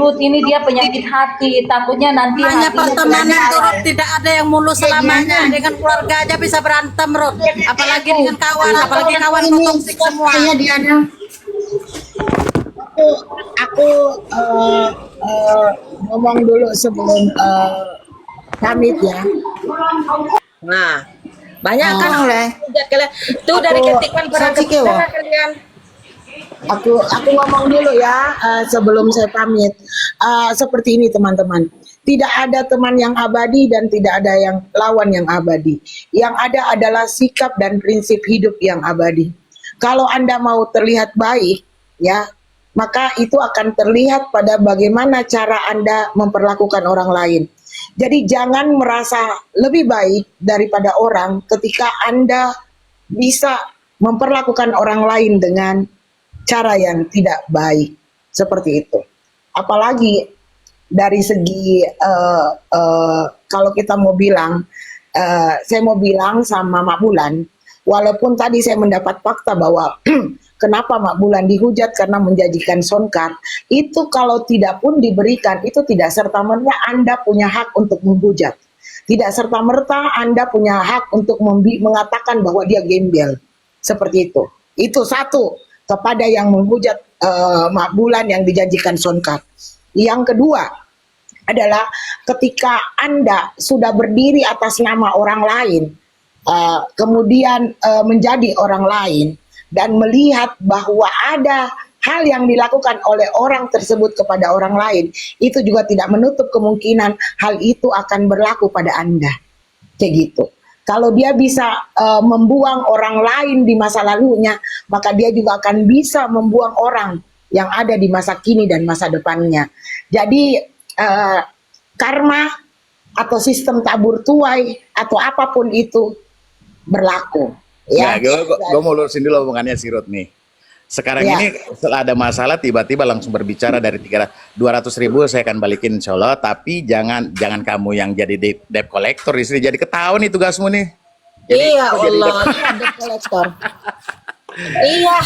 Ruth ini dia penyakit hati, takutnya nanti Hanya hatinya pertemanan penyakit. tuh Ruth, tidak ada yang mulus selamanya. Dengan keluarga aja bisa berantem Ruth, apalagi dengan kawan, apalagi kawan kau toksik semua. Aku ngomong dulu sebelum pamit ya. Nah, banyak kan Boleh. hujat kalian. Tuh dari ketikan pernah Saksi kewa. kepikiran kalian. Aku ngomong dulu ya sebelum saya pamit. Seperti ini teman-teman. tidak ada teman yang abadi dan tidak ada yang lawan yang abadi. Yang ada adalah sikap dan prinsip hidup yang abadi. Kalau Anda mau terlihat baik, ya, maka itu akan terlihat pada bagaimana cara Anda memperlakukan orang lain. Jadi jangan merasa lebih baik daripada orang ketika Anda bisa memperlakukan orang lain dengan cara yang tidak baik. Seperti itu. Apalagi dari segi kalau kita mau bilang, saya mau bilang sama Mak Bulan, walaupun tadi saya mendapat fakta bahwa kenapa Mak Bulan dihujat karena menjanjikan soundcard, itu kalau tidak pun diberikan, itu tidak serta-merta Anda punya hak untuk menghujat. Tidak serta-merta Anda punya hak untuk mengatakan bahwa dia gembel. Seperti itu. Itu satu, kepada yang menghujat Mak Bulan yang dijanjikan soundcard. Yang kedua adalah ketika Anda sudah berdiri atas nama orang lain, kemudian menjadi orang lain dan melihat bahwa ada hal yang dilakukan oleh orang tersebut kepada orang lain, itu juga tidak menutup kemungkinan hal itu akan berlaku pada Anda. Kayak gitu. Kalau dia bisa membuang orang lain di masa lalunya, maka dia juga akan bisa membuang orang yang ada di masa kini dan masa depannya. Jadi karma atau sistem tabur tuai atau apapun itu berlaku. Ya, gue mau lurusin dulu omongannya si Ruth nih. Sekarang ini setelah ada masalah tiba-tiba langsung berbicara dari 200.000 saya akan balikin insya Allah, tapi jangan kamu yang jadi debt collector di sini, jadi ketahuan itu tugasmu nih. Iya Allah, debt collector. Iya.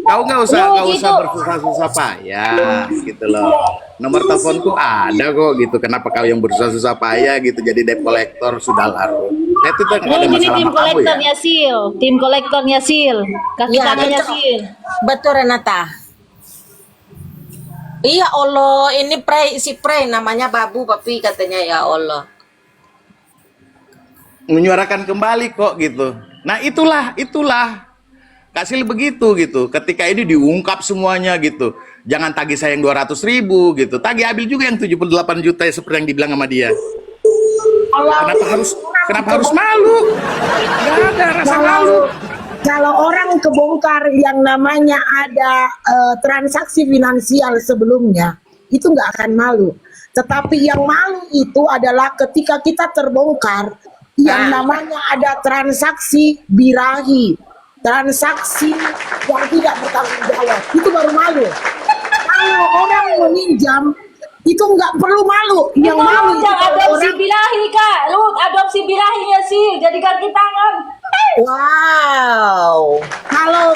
Kau nggak usah bersusah-susah payah gitu loh. Nomor teleponku ada kok gitu. Kenapa kau yang bersusah-susah payah gitu jadi debt collector sudah larut. Itu tuh nggak ada Ini masalah tim sama kamu ya. kolektornya Sil, tim kolektornya Sil, kaki Iya, tangannya betul. Sil. Betul Renata. Iya Allah, ini si Prey namanya Babu Papi katanya, ya Allah. Menyuarakan kembali kok gitu. Nah itulah kasih begitu gitu. Ketika ini diungkap semuanya gitu, jangan tagih saya yang 200.000 gitu, tagih Abil juga yang 78 juta ya, seperti yang dibilang sama dia. Kenapa harus malu? Gak ada rasa malu. Kalau orang kebongkar yang namanya ada transaksi finansial sebelumnya, itu nggak akan malu. Tetapi yang malu itu adalah ketika kita terbongkar yang namanya ada transaksi birahi, transaksi yang tidak bertanggung jawab, itu baru malu. Kalau orang meminjam itu nggak perlu malu. Yang malu itu kalau adopsi orang birahi kak, lu adopsi birahinya sih, jadi kaki tangan. Wow. kalau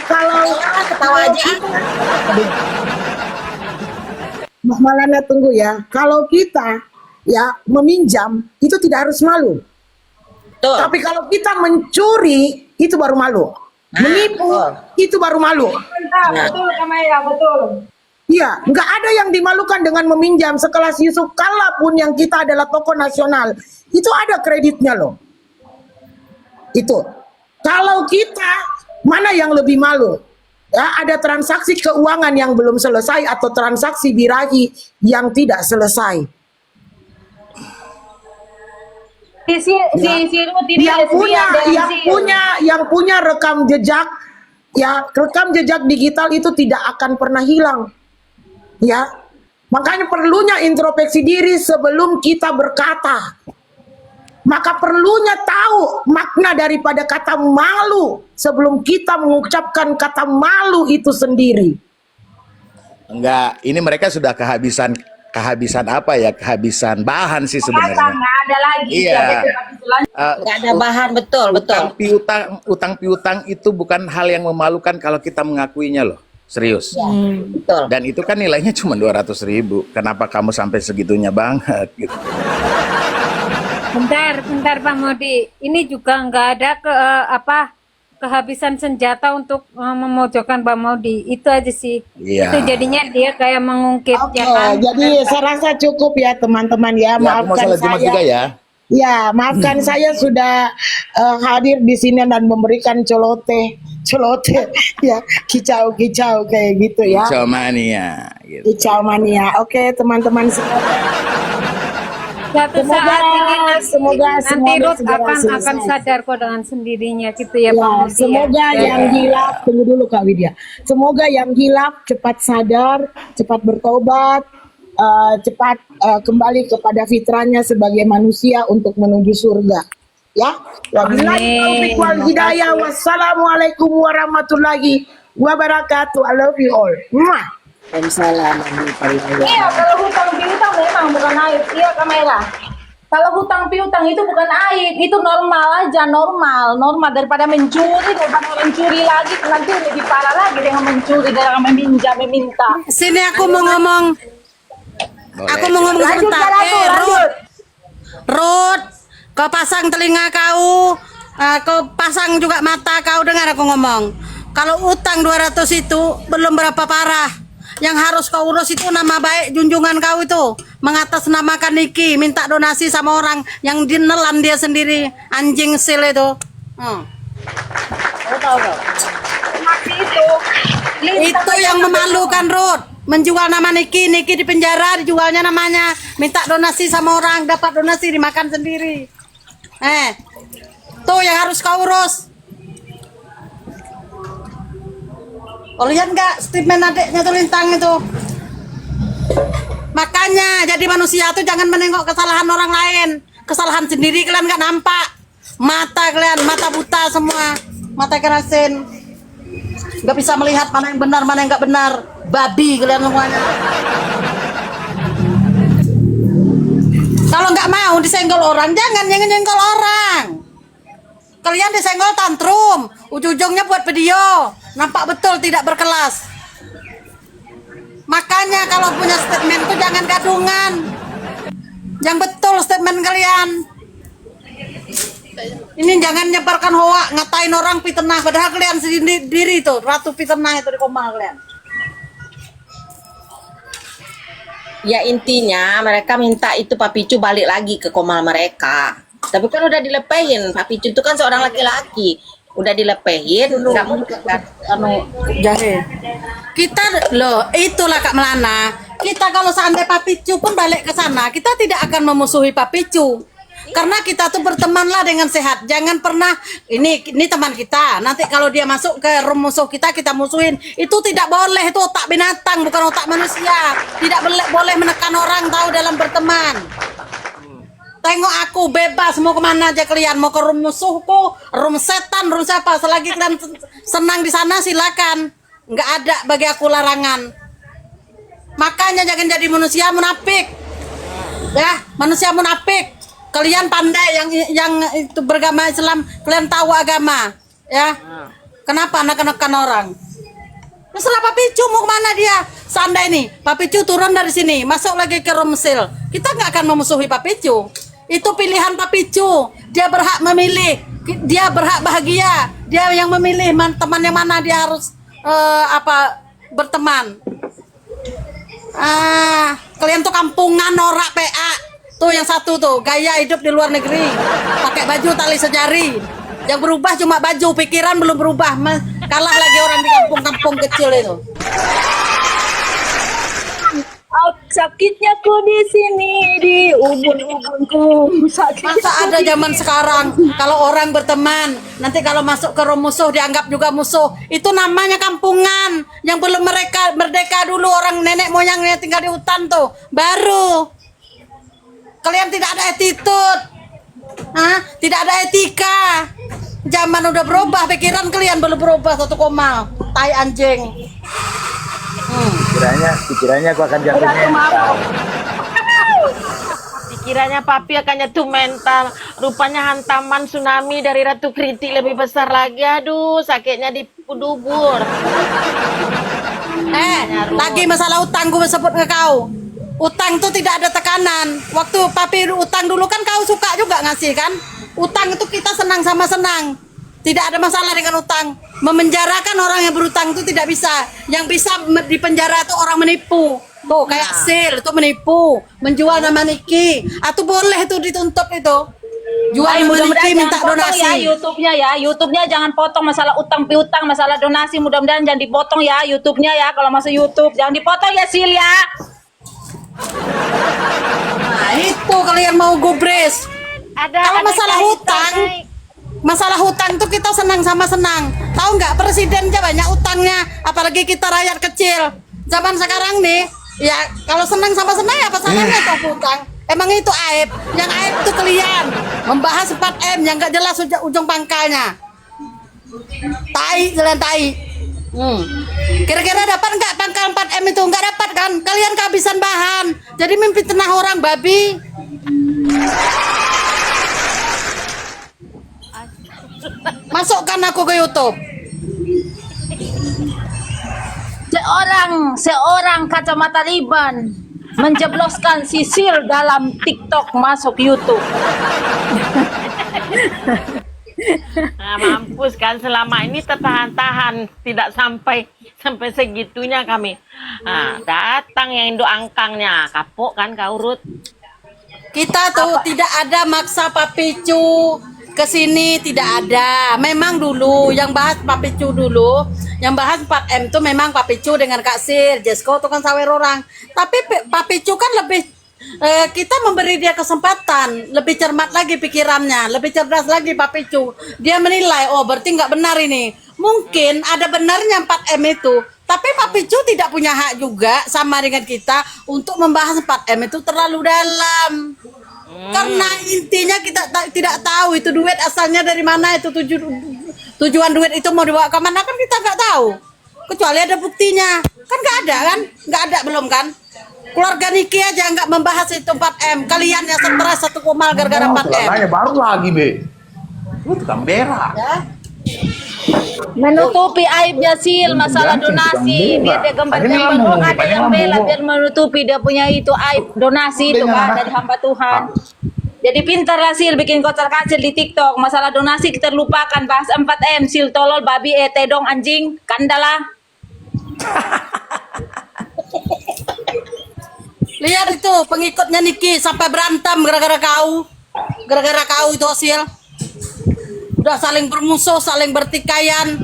Ketawa aja. Mbak Malana tunggu ya. Kalau kita ya meminjam itu tidak harus malu. Betul. Tapi kalau kita mencuri itu baru malu. Menipu itu baru malu. Betul Kamaya, betul. Iya, nggak ada yang dimalukan dengan meminjam. Sekelas Yusuf Kalla pun yang kita adalah tokoh nasional, itu ada kreditnya loh. Itu. Kalau kita, mana yang lebih malu? Ya, ada transaksi keuangan yang belum selesai atau transaksi birahi yang tidak selesai. Yang punya rekam jejak, ya rekam jejak digital itu tidak akan pernah hilang. Ya, makanya perlunya introspeksi diri sebelum kita berkata. Maka perlunya tahu makna daripada kata malu sebelum kita mengucapkan kata malu itu sendiri. Enggak, ini mereka sudah kehabisan apa ya? Kehabisan bahan sih sebenarnya. Nggak ada lagi. Iya. Nggak ada bahan, betul. Utang piutang itu bukan hal yang memalukan kalau kita mengakuinya loh. Serius. Betul. Dan itu kan nilainya cuma 200.000. Kenapa kamu sampai segitunya banget gitu? Bentar Pak Modi. Ini juga nggak ada kehabisan senjata untuk memojokkan Pak Modi. Itu aja sih. Iya. Itu jadinya dia kayak mengungkit. Oke, ya kan? jadi saya rasa cukup ya teman-teman ya. Ya, aku mau Maafkan salat Jumat juga ya. Ya, maafkan saya sudah hadir di sini dan memberikan celote ya, kicau kayak gitu ya. Kicau mania gitu. Kicau mania. Oke, teman-teman semua. Suatu saat ini semoga nanti semuanya Ruth segera akan selesai. sadar kok dengan sendirinya gitu ya, Pak Ya, Budi ya. semoga yang hilaf, tunggu dulu Kak Widya. Semoga yang hilaf cepat sadar, cepat bertobat, cepat kembali kepada fitrahnya sebagai manusia untuk menuju surga. Ya, wabillahi taufiq wal hidayah. Wassalamualaikum warahmatullahi wabarakatuh. I love you all. Muah. Waalaikumsalam. Iya, kalau hutang piutang memang bukan aib. Iya, kamera. Kalau hutang piutang itu bukan aib, itu normal aja, normal daripada mencuri lagi, nanti lebih parah lagi dengan mencuri, dengan meminta. Sini aku mau ngomong. Aku mau ngomong Lanjut, sebentar. lanjut. Ruth, kau pasang telinga kau, kau pasang juga mata kau, dengar aku ngomong. Kalau utang 200 itu belum berapa parah. Yang harus kau urus itu nama baik junjungan kau itu. Mengatasnamakan Niki, minta donasi sama orang yang dinelan dia sendiri. Anjing sil itu. Itu yang memalukan, Ruth. Menjual nama Niki di penjara, dijualnya namanya. Minta donasi sama orang, dapat donasi dimakan sendiri. Tuh yang harus kau urus. Kau lihat nggak statement adiknya tuh Lintang itu? Makanya jadi manusia tuh jangan menengok kesalahan orang lain, kesalahan sendiri kalian nggak nampak. Mata kalian, mata buta semua, mata kerasin, nggak bisa melihat mana yang benar mana yang nggak benar. Babi kalian semuanya. Kalau nggak mau disenggol orang, jangan nyenggol orang. Kalian disenggol tantrum, ujung-ujungnya buat video, nampak betul tidak berkelas. Makanya kalau punya statement itu jangan gadungan, yang betul statement kalian. Ini jangan nyebarkan hoak, ngatain orang fitnah, padahal kalian sendiri tuh ratu fitnah itu di Komal kalian. Ya intinya mereka minta itu Pak Picu balik lagi ke Komal mereka. Tapi kan udah dilepehin, Pak Picu itu kan seorang laki-laki, udah dilepehin, nggak mungkin kan? Jahe. Kita loh, itulah Kak Melana. Kita kalau seandainya Pak Picu pun balik ke sana, kita tidak akan memusuhi Pak Picu. Karena kita tuh bertemanlah dengan sehat. Jangan pernah ini teman kita. Nanti kalau dia masuk ke room musuh kita musuhin. Itu tidak boleh, itu otak binatang bukan otak manusia. Tidak boleh menekan orang tahu dalam berteman. Tengok aku bebas mau kemana aja kalian, mau ke room musuhku, room setan, room siapa, selagi kalian senang di sana silakan, nggak ada bagi aku larangan. Makanya jangan jadi manusia munafik, ya manusia munafik. Kalian pandai yang itu beragama Islam, kalian tahu agama, ya. Kenapa anak-anak orang? Masalah Pak Picu mau kemana dia? Seandainya nih Pak Picu turun dari sini, masuk lagi ke room sel, kita nggak akan memusuhi Pak Picu. Itu pilihan Pak Picu, dia berhak memilih, dia berhak bahagia, dia yang memilih teman yang mana dia harus berteman. Kalian tuh kampungan norak PA tuh, yang satu tuh gaya hidup di luar negeri, pakai baju tali sejari, yang berubah cuma baju, pikiran belum berubah, kalah lagi orang di kampung-kampung kecil itu. Sakitnya ku di sini, di ubun-ubunku. Masa ada zaman sekarang kalau orang berteman, nanti kalau masuk ke room musuh dianggap juga musuh. Itu namanya kampungan. Yang belum mereka merdeka dulu, orang nenek moyangnya tinggal di hutan tuh, baru. Kalian tidak ada attitude, tidak ada etika. Zaman udah berubah, pikiran kalian belum berubah satu koma. Tai anjing. Pikirannya aku akan jatuh mental. Pikirannya papi akan jatuh mental. Rupanya hantaman tsunami dari Ratu Kriti lebih besar lagi. Aduh, sakitnya di dubur. Lagi masalah utang gue sebut ke kau. Utang itu tidak ada tekanan. Waktu papi utang dulu kan kau suka juga ngasih kan? Utang itu kita senang sama senang. Tidak ada masalah dengan utang. Memenjarakan orang yang berutang itu tidak bisa. Yang bisa dipenjara itu orang menipu. Tuh kayak Sil itu menipu, menjual nama Niki. Atau boleh itu dituntut itu. Jual nama Niki minta donasi. Ya YouTube-nya jangan potong masalah utang piutang, masalah donasi, mudah-mudahan jangan dipotong ya YouTube-nya ya. Kalau masuk YouTube jangan dipotong ya Sil ya. Itu kalian mau gubris. Kalau masalah kayak hutang, naik. masalah hutang tuh kita senang sama senang. Tahu nggak presiden aja banyak utangnya, apalagi kita rakyat kecil. Zaman sekarang nih, ya kalau senang sama senang ya apa salahnya tuh hutang. Emang itu aib. Yang aib tuh kalian membahas 4M yang nggak jelas ujung pangkalnya. Tai, jalan tai. Kira-kira dapat nggak pangkal 4M itu? Nggak dapat kan? Kalian kehabisan bahan. Jadi mimpi tenah orang babi. Masukkan aku ke YouTube. Seorang kacamata riban menjebloskan sisir dalam TikTok masuk YouTube. Nah, mampus kan selama ini tertahan-tahan tidak sampai segitunya kami. Nah, datang yang Indo angkangnya kapok kan kau Ruth. Kita tuh tidak ada maksa Pak Picu ke sini, tidak ada. Memang dulu yang bahas Pak Picu dulu, yang bahas 4M tuh memang Pak Picu dengan Kak Sir, Jesko tuh kan sawer orang. Tapi Pak Picu kan lebih kita memberi dia kesempatan, lebih cermat lagi pikirannya, lebih cerdas lagi Pak Picu. Dia menilai, oh berarti nggak benar ini. Mungkin ada benarnya 4M itu, tapi Pak Picu tidak punya hak juga sama dengan kita untuk membahas 4M itu terlalu dalam. Karena intinya kita tidak tahu itu duit asalnya dari mana, itu tujuan duit itu mau dibawa ke mana kan kita nggak tahu. Kecuali ada buktinya. Kan nggak ada belum kan? Keluarga Niki aja nggak membahas itu 4M. Kalian yang stres satu komal gara-gara 4M. Nanya baru lagi, Be. Lu tukang berak. Ya. Menutupi aibnya Sil, masalah donasi. Biar dia gambar-gambar orang ada yang bela biar menutupi dia punya itu aib donasi itu kan dari hamba Tuhan. Jadi pintar lah Sil bikin kocar kacir di TikTok. Masalah donasi kita lupakan, bahas 4M. Sil tolol babi tedong anjing kandala. Lihat itu pengikutnya Niki sampai berantem gara-gara kau. Gara-gara kau itu Sil. Udah saling bermusuh, saling bertikaian.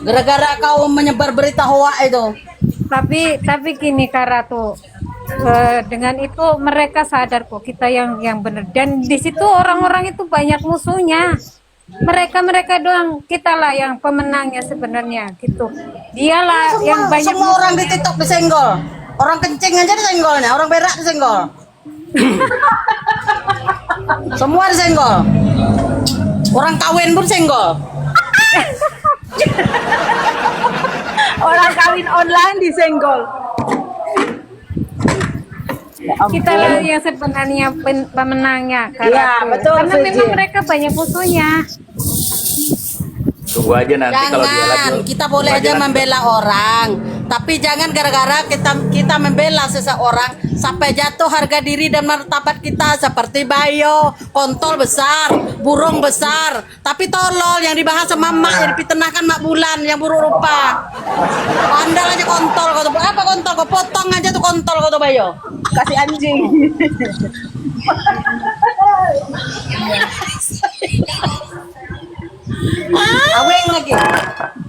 Gara-gara kau menyebar berita hoak itu. Tapi gini Kak Ratu, dengan itu mereka sadar kok kita yang benar, dan di situ orang-orang itu banyak musuhnya. Mereka doang, kita lah yang pemenangnya sebenarnya gitu. Dialah yang banyak semua orang di TikTok disenggol. Orang kencing aja disenggolnya, orang berak disenggol. Semua disenggol. Orang kawin pun senggol. Orang kawin online disenggol. kita lah yang sebenarnya pemenangnya. Iya, betul, Karena setuju. memang mereka banyak musuhnya. Tunggu aja nanti kalau dia lagi. Jangan, kita boleh aja membela orang, tapi jangan gara-gara kita membela seseorang sampai jatuh harga diri dan martabat kita, seperti Bayo, kontol besar, burung besar, tapi tolol yang dibahas sama mak, yang dipitnahkan mak bulan, yang buruk rupa. Andal aja kontol, kau tuh apa kontol, kau potong aja tuh kontol kau tuh Bayo. Kasih anjing. Aweng lagi.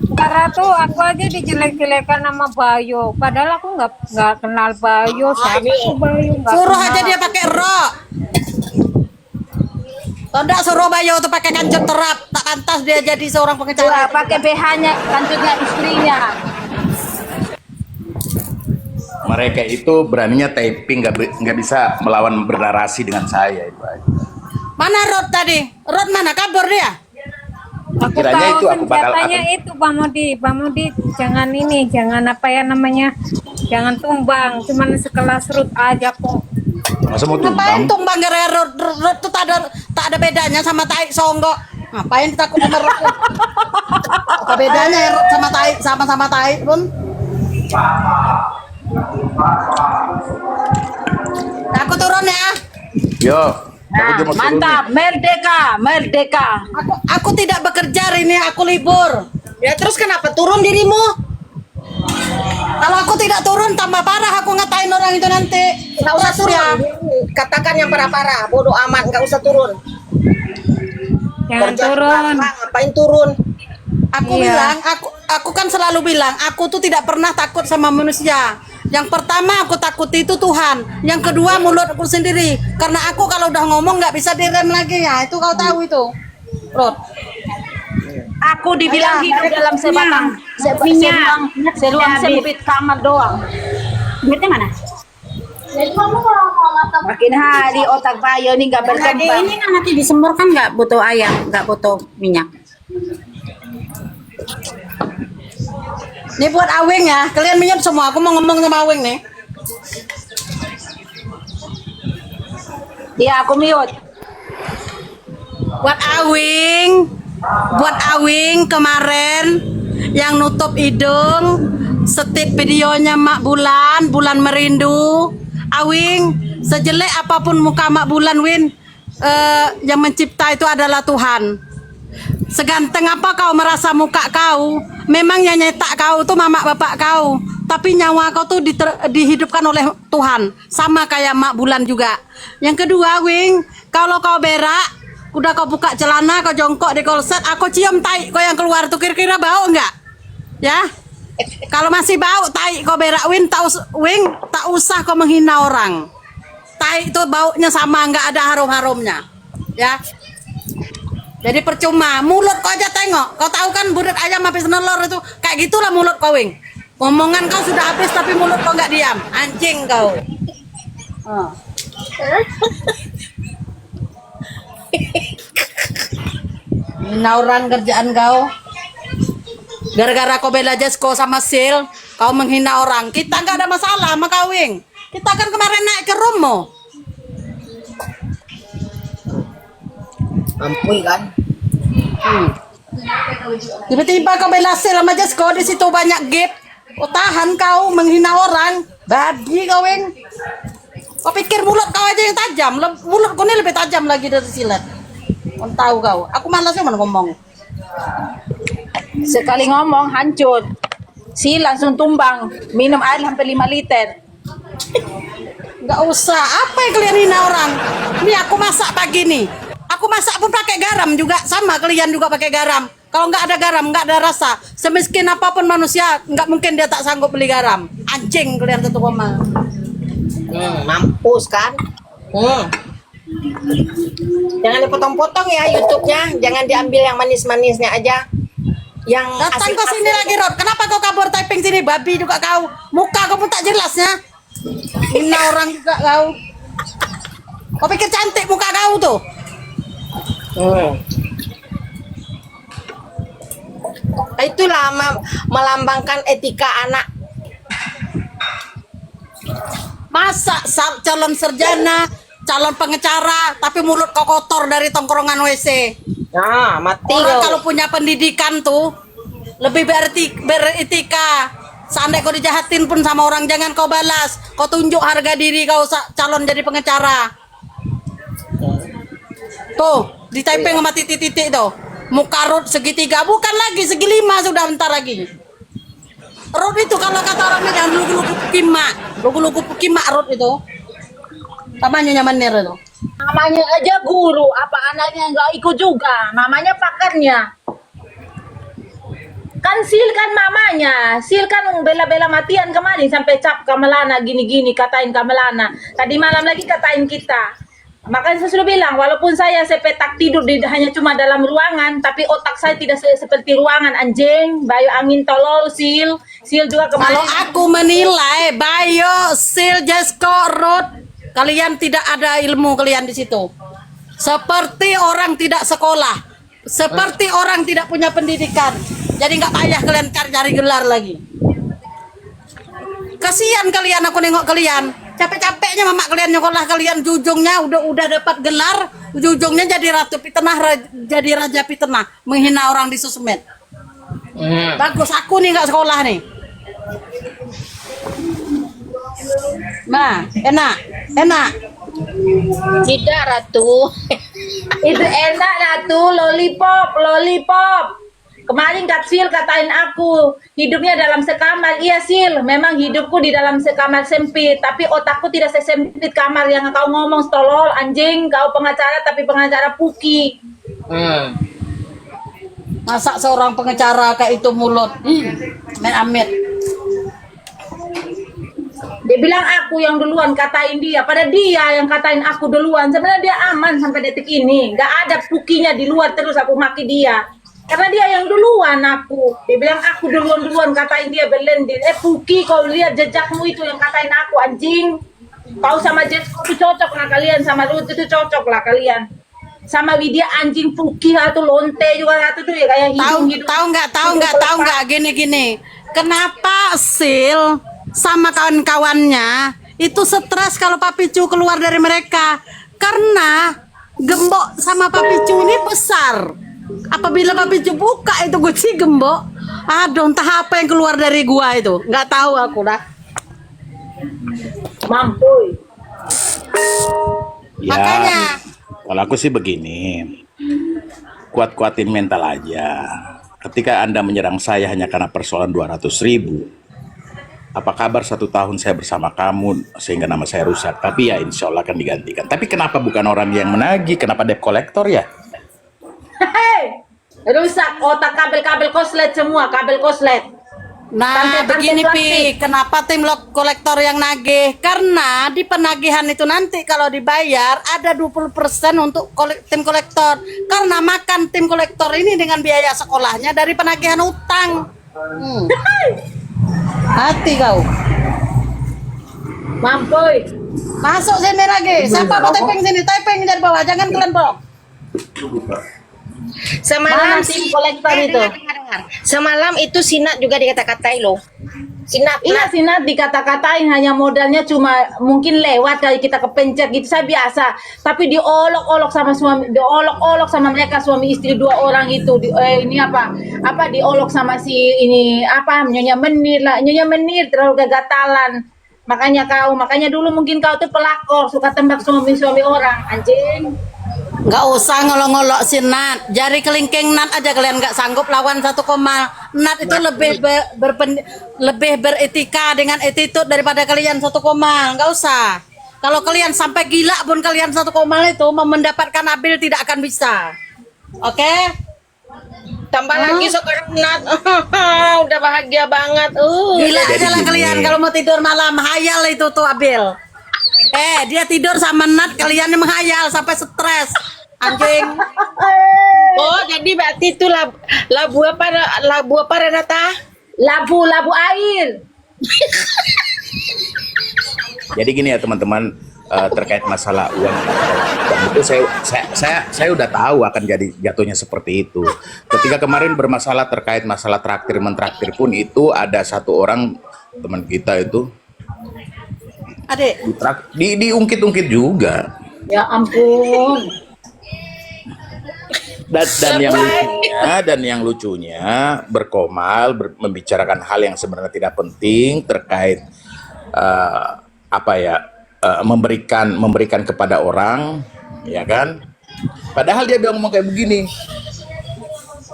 Karena tuh aku aja dijelek-jelekan sama Bayo, padahal aku nggak kenal Bayo. Siapa tuh Bayo? Nggak Suruh kenal. aja dia pakai rok. Tidak suruh Bayo tuh pakai kancut terap, tak pantas dia jadi seorang Wah, pengecara. pakai BH-nya, kantornya istrinya. Mereka itu beraninya typing, nggak bisa melawan bernarasi dengan saya itu aja. Mana Rod tadi? Rod mana? Kabur dia? Aku Kiranya tahu itu aku bakal senjatanya itu Bang Modi, jangan ini, jangan apa ya namanya, jangan tumbang, cuman sekelas Ruth aja kok. Masa mau Ngapain tumbang? tumbang gara Rod tuh tak ada bedanya sama tai songgok. Ngapain takut sama Rod? Apa bedanya ya Rod sama tai, sama-sama tai pun? Aku turun ya. Yo, aku Nah, juga mau turun mantap, merdeka. Aku tidak bekerja hari ini, aku libur. Ya terus kenapa turun dirimu? Kalau aku tidak turun tambah parah aku ngatain orang itu nanti. Nggak usah Terus ya. turun. Katakan yang parah-parah, bodoh amat, nggak usah turun. Jangan Kerja turun. apa, ngapain turun? Aku Iya. bilang, aku kan selalu bilang, aku tuh tidak pernah takut sama manusia. Yang pertama aku takut itu Tuhan. Yang kedua mulutku sendiri. Karena aku kalau udah ngomong nggak bisa direm lagi ya. Itu kau tahu itu. Rod. Aku dibilang hidup dalam seluang sempit kamar doang. Duitnya mana? Makin hari otak Bayo ini nggak berkembang. Ini kan nanti disemburkan nggak butuh ayam, nggak butuh minyak. Ini buat Awing ya. Kalian minyak semua. Aku mau ngomong sama Awing nih. Iya, aku mute. Buat Awing kemarin yang nutup hidung, setip videonya Mak Bulan merindu. Awing, sejelek apapun muka Mak Bulan, Win, yang mencipta itu adalah Tuhan. Seganteng apa kau merasa muka kau, memang yang nyetak kau tuh mama bapak kau, tapi nyawa kau tuh dihidupkan oleh Tuhan, sama kayak Mak Bulan juga. Yang kedua, Wing, kalau kau berak, udah kau buka celana, kau jongkok di kolset, aku cium tai kau yang keluar tuh, kira-kira bau enggak? Ya, kalau masih bau tai kau berak, Wing, tak usah kau menghina orang. Tai itu baunya sama, enggak ada harum-harumnya, ya. Jadi percuma, mulut kau aja tengok. Kau tahu kan budak ayam habis nelor itu kayak gitulah mulut kau, Wing. Omongan kau sudah habis tapi mulut kau nggak diam. Anjing kau. Ini orang kerjaan kau. Gara-gara kau bela Jesko sama Sil, kau menghina orang. Kita nggak ada masalah sama kau, Wing. Kita kan kemarin naik ke Romo. Ampun kan. Tiba-tiba kau bela Sil sama Jesko, di situ banyak gap. Oh, tahan kau menghina orang. Babi kau, Wing. Kau pikir mulut kau aja yang tajam? Mulut kau ini lebih tajam lagi dari silet. Kau tahu kau. Aku malas cuma ngomong. Sekali ngomong hancur. Si langsung tumbang, minum air hampir 5 liter. Nggak usah. Apa yang kalian hina orang? Ini aku masak pagi nih. Aku masak pun pakai garam juga, sama kalian juga pakai garam. Kalau nggak ada garam, nggak ada rasa. Semiskin apapun manusia, nggak mungkin dia tak sanggup beli garam. Anjing kalian tutup ngomong. Mampus kan. Jangan dipotong-potong ya YouTube-nya, jangan diambil yang manis-manisnya aja. Yang Datang kau sini lagi, Rod. Kenapa kau kabur typing sini? Babi juga kau. Muka kau pun tak jelasnya. Hina orang juga kau. Kau pikir cantik muka kau tuh? Itulah melambangkan etika anak. Masa calon sarjana, calon pengacara, tapi mulut kau kotor dari tongkrongan WC. Nah, mati Orang kau. kalau punya pendidikan tuh lebih beretika. Seandainya kau dijahatin pun sama orang, jangan kau balas. Kau tunjuk harga diri kau calon jadi pengacara. Tuh, di typing sama titik-titik tuh. Muka Rod segitiga, bukan lagi segi 5 sudah bentar lagi. Rod itu kalau kata orangnya jangan lugu-lugu pukimak. Lugu-lugu pukimak Rod itu. Namanya nyamanir itu. Namanya aja guru, apa anaknya nggak ikut juga? Mamanya pakarnya. Kan Sil kan mamanya. Sil kan bela-bela matian kemarin sampai cap Kamelana gini-gini katain Kamelana. Tadi malam lagi katain kita. Makanya saya sudah bilang, walaupun saya sepetak tidur hanya cuma dalam ruangan, tapi otak saya tidak seperti ruangan, anjing. Bayu angin tolol, Sil juga kemarin. Kalau aku menilai Bayo, Sil, Jesko, Rod, kalian tidak ada ilmu kalian di situ. Seperti orang tidak sekolah, seperti orang tidak punya pendidikan. Jadi nggak payah kalian cari gelar lagi. Kasihan kalian, aku nengok kalian. Capek-capeknya mama kalian nyekolah, kalian jujungnya udah dapat gelar, jujungnya jadi ratu pitenah, jadi raja pitenah, menghina orang di sosmed. Bagus, aku nih nggak sekolah nih. Nah, enak. Tidak, Ratu. Itu enak Ratu, lollipop. Kemarin Kak Sil katain aku, hidupnya dalam sekamar. Iya Sil, memang hidupku di dalam sekamar sempit, tapi otakku tidak sesempit kamar yang kau ngomong, tolol, anjing. Kau pengacara tapi pengacara puki. Masa seorang pengacara kayak itu mulut? Amit. Dia bilang aku yang duluan katain dia, pada dia yang katain aku duluan. Sebenarnya dia aman sampai detik ini. Nggak ada pukinya di luar terus aku maki dia. Karena dia yang duluan aku. Dia bilang aku duluan katain dia berlendir. Puki, kau lihat jejakmu itu yang katain aku anjing. Kau sama Jetsko itu cocok lah kalian, sama Ruth itu cocok lah kalian. Sama Widya anjing Puki atau lonte juga atau tuh ya kayak Tahu nggak gini. Kenapa Sil sama kawan-kawannya itu stres kalau Pak Picu keluar dari mereka? Karena Gembok sama Pak Picu ini besar. Apabila Pak Picu buka itu guci Gembok, aduh entah apa yang keluar dari gua itu, nggak tahu aku dah. mampu. Ya, Makanya. kalau aku sih begini, kuat-kuatin mental aja. Ketika Anda menyerang saya hanya karena persoalan 200.000, apa kabar 1 tahun saya bersama kamu sehingga nama saya rusak? Tapi ya insya Allah akan digantikan. Tapi kenapa bukan orang yang menagih? Kenapa debt collector ya? Hei, rusak otak kabel-kabel koslet semua, kabel koslet. Nah, Rantai-rantai begini Pi, plastik. kenapa tim kolektor yang nagih? Karena di penagihan itu nanti kalau dibayar ada 20% untuk tim kolektor. Karena makan tim kolektor ini dengan biaya sekolahnya dari penagihan utang. Hati kau. Mampu. Masuk sini lagi. Siapa mau typing sini? Typing dari bawah, jangan kalian blok. Semalam Mana tim kolektor itu? dengar. Semalam itu Sinat juga dikata-katai loh. Sinat, Iya sih Nat, dikata-katain hanya modalnya cuma mungkin lewat kali kita kepencet gitu, saya biasa. Tapi diolok-olok sama suami, diolok-olok sama mereka suami istri 2 orang itu. Ini apa diolok sama si ini apa Nyonya Menir terlalu gagatalan. Makanya dulu mungkin kau tuh pelakor, suka tembak suami orang, anjing. Nggak usah ngolok-ngolok si Nat. Jari kelingking Nat aja kalian nggak sanggup lawan 1 koma. Nat itu lebih beretika dengan attitude daripada kalian 1 koma. Nggak usah. Kalau kalian sampai gila pun kalian 1 koma itu mau mendapatkan Abil tidak akan bisa. Oke? tambah lagi sekarang Nat. Udah bahagia banget. Gila Jadi aja lah gini. kalian kalau mau tidur malam. Hayal itu tuh Abil. Dia tidur sama Nat, kalian yang menghayal sampai stres. Anjing. Oh, jadi berarti itu labu apa Renata? Labu air. Jadi gini ya teman-teman, terkait masalah uang, dan itu saya udah tahu akan jadi jatuhnya seperti itu. Ketika kemarin bermasalah terkait masalah traktir mentraktir pun itu ada 1 orang teman kita itu Adik. diungkit-ungkit juga. Ya ampun. Dan yang lucunya berkomal membicarakan hal yang sebenarnya tidak penting terkait memberikan kepada orang, ya kan? Padahal dia bilang ngomong kayak begini.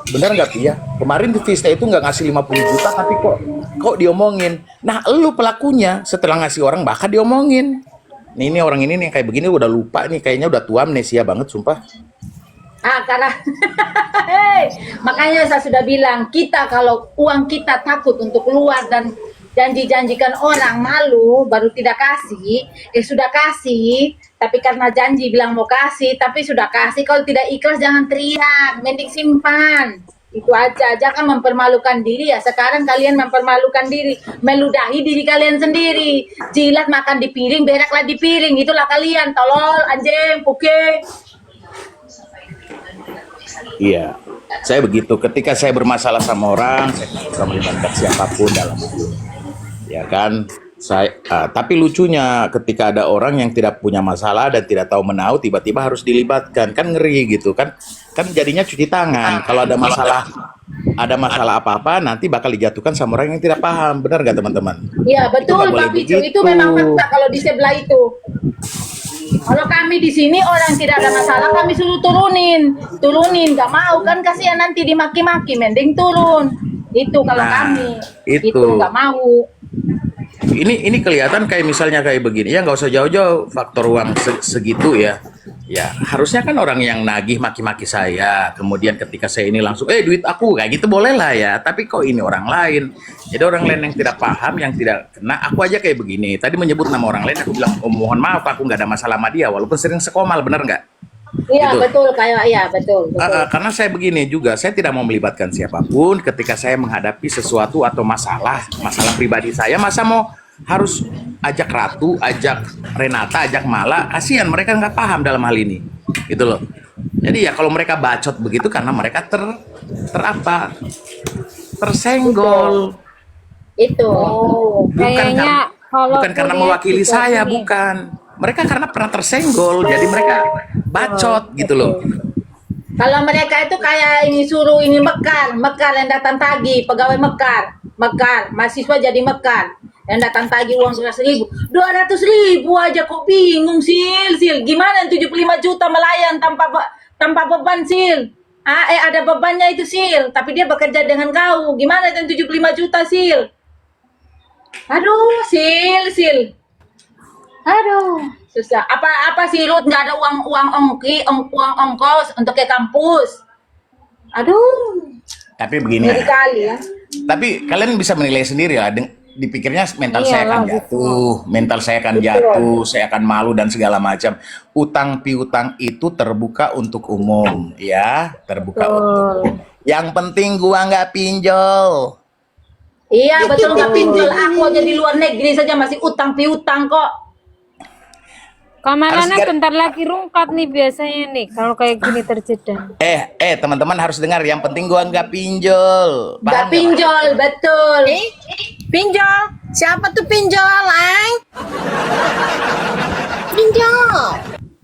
Benar nggak Pia? Kemarin di Vista itu nggak ngasih 50 juta tapi kok diomongin. Nah, lu pelakunya setelah ngasih orang bakal diomongin. Ini orang ini nih kayak begini udah lupa nih, kayaknya udah tua amnesia banget sumpah. Karena makanya saya sudah bilang, kita kalau uang kita takut untuk keluar dan janji-janjikan orang malu baru tidak kasih, sudah kasih, tapi karena janji bilang mau kasih, tapi sudah kasih, kalau tidak ikhlas jangan teriak, mending simpan. Itu aja, jangan mempermalukan diri ya. Sekarang kalian mempermalukan diri, meludahi diri kalian sendiri. Jilat makan di piring, beraklah di piring, itulah kalian, tolol, anjing, puke. Iya, saya begitu. Ketika saya bermasalah sama orang, saya tidak bisa melibatkan siapapun dalam itu, ya kan? Tapi lucunya ketika ada orang yang tidak punya masalah dan tidak tahu menau, tiba-tiba harus dilibatkan, kan ngeri gitu kan? Kan jadinya cuci tangan. Kalau ada masalah apa-apa, nanti bakal dijatuhkan sama orang yang tidak paham, benar nggak teman-teman? Iya betul nggak boleh Pak Picu, itu begitu. memang fakta kalau di sebelah itu. Kalau kami di sini orang tidak ada masalah, kami suruh turunin, nggak mau kan, kasihan nanti dimaki-maki, mending turun. Itu kalau Nah, kami, itu. nggak mau. Ini kelihatan kayak misalnya kayak begini ya, nggak usah jauh-jauh faktor uang segitu ya. Ya, harusnya kan orang yang nagih maki-maki saya, kemudian ketika saya ini langsung, duit aku, kayak gitu boleh lah ya. Tapi kok ini orang lain. Jadi orang lain yang tidak paham, yang tidak kena, aku aja kayak begini. Tadi menyebut nama orang lain, aku bilang, oh mohon maaf, aku nggak ada masalah sama dia, walaupun sering sekomal, bener nggak? Iya Gitu. betul kayak iya betul. Karena saya begini juga, saya tidak mau melibatkan siapapun ketika saya menghadapi sesuatu atau masalah pribadi saya, masa mau harus ajak Ratu, ajak Renata, ajak Mala, kasihan mereka nggak paham dalam hal ini, gitu loh. Jadi ya kalau mereka bacot begitu karena mereka terapa, tersenggol, Itu. Kayaknya kalau bukan karena kuliah mewakili juga saya, gini. bukan. Mereka karena pernah tersenggol, jadi mereka bacot gitu loh. Kalau mereka itu kayak ini suruh ini mekar yang datang tagih, pegawai mekar, mahasiswa jadi mekar, yang datang tagih uang 100.000, 200.000 aja kok bingung sil, gimana 75 juta melayang tanpa beban sil, ada bebannya itu sil, tapi dia bekerja dengan kau, gimana 75 juta sil, aduh sil, aduh susah. Apa sih Lut nggak ada uang ongkos untuk ke kampus? Aduh, Tapi begini ngeri ya. kali ya. Tapi kalian bisa menilai sendiri lah. Dipikirnya mental saya akan Iyalah, jatuh, mental saya akan jatuh, saya akan malu dan segala macam. Utang piutang itu terbuka untuk umum, ya, terbuka untuk umum. Yang penting gua nggak pinjol. Iya betul nggak pinjol. Aku aja di luar negeri saja masih utang piutang kok. Kamarana Harus bentar lagi rungkat nih biasanya nih kalau kayak gini terjeda. Teman-teman harus dengar. Yang penting gua nggak pinjol. Nggak Paham nggak? pinjol betul. Pinjol. Siapa tuh pinjol, Ang? Pinjol.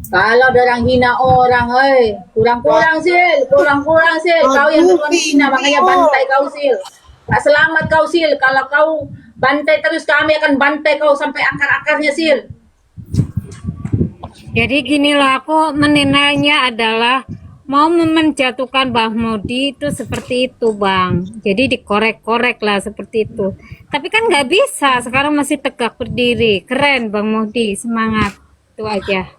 Kalau ada orang hina orang, kurang-kurang sil. Kau yang duluan hina makanya bantai kau sil. Gak selamat kau sil. Kalau kau bantai terus kami akan bantai kau sampai akar-akarnya sil. Jadi gini loh, aku menilainya adalah mau menjatuhkan Bang Modi itu seperti itu Bang. Jadi dikorek-korek lah seperti itu. Tapi kan nggak bisa, sekarang masih tegak berdiri. Keren Bang Modi, semangat. Itu aja.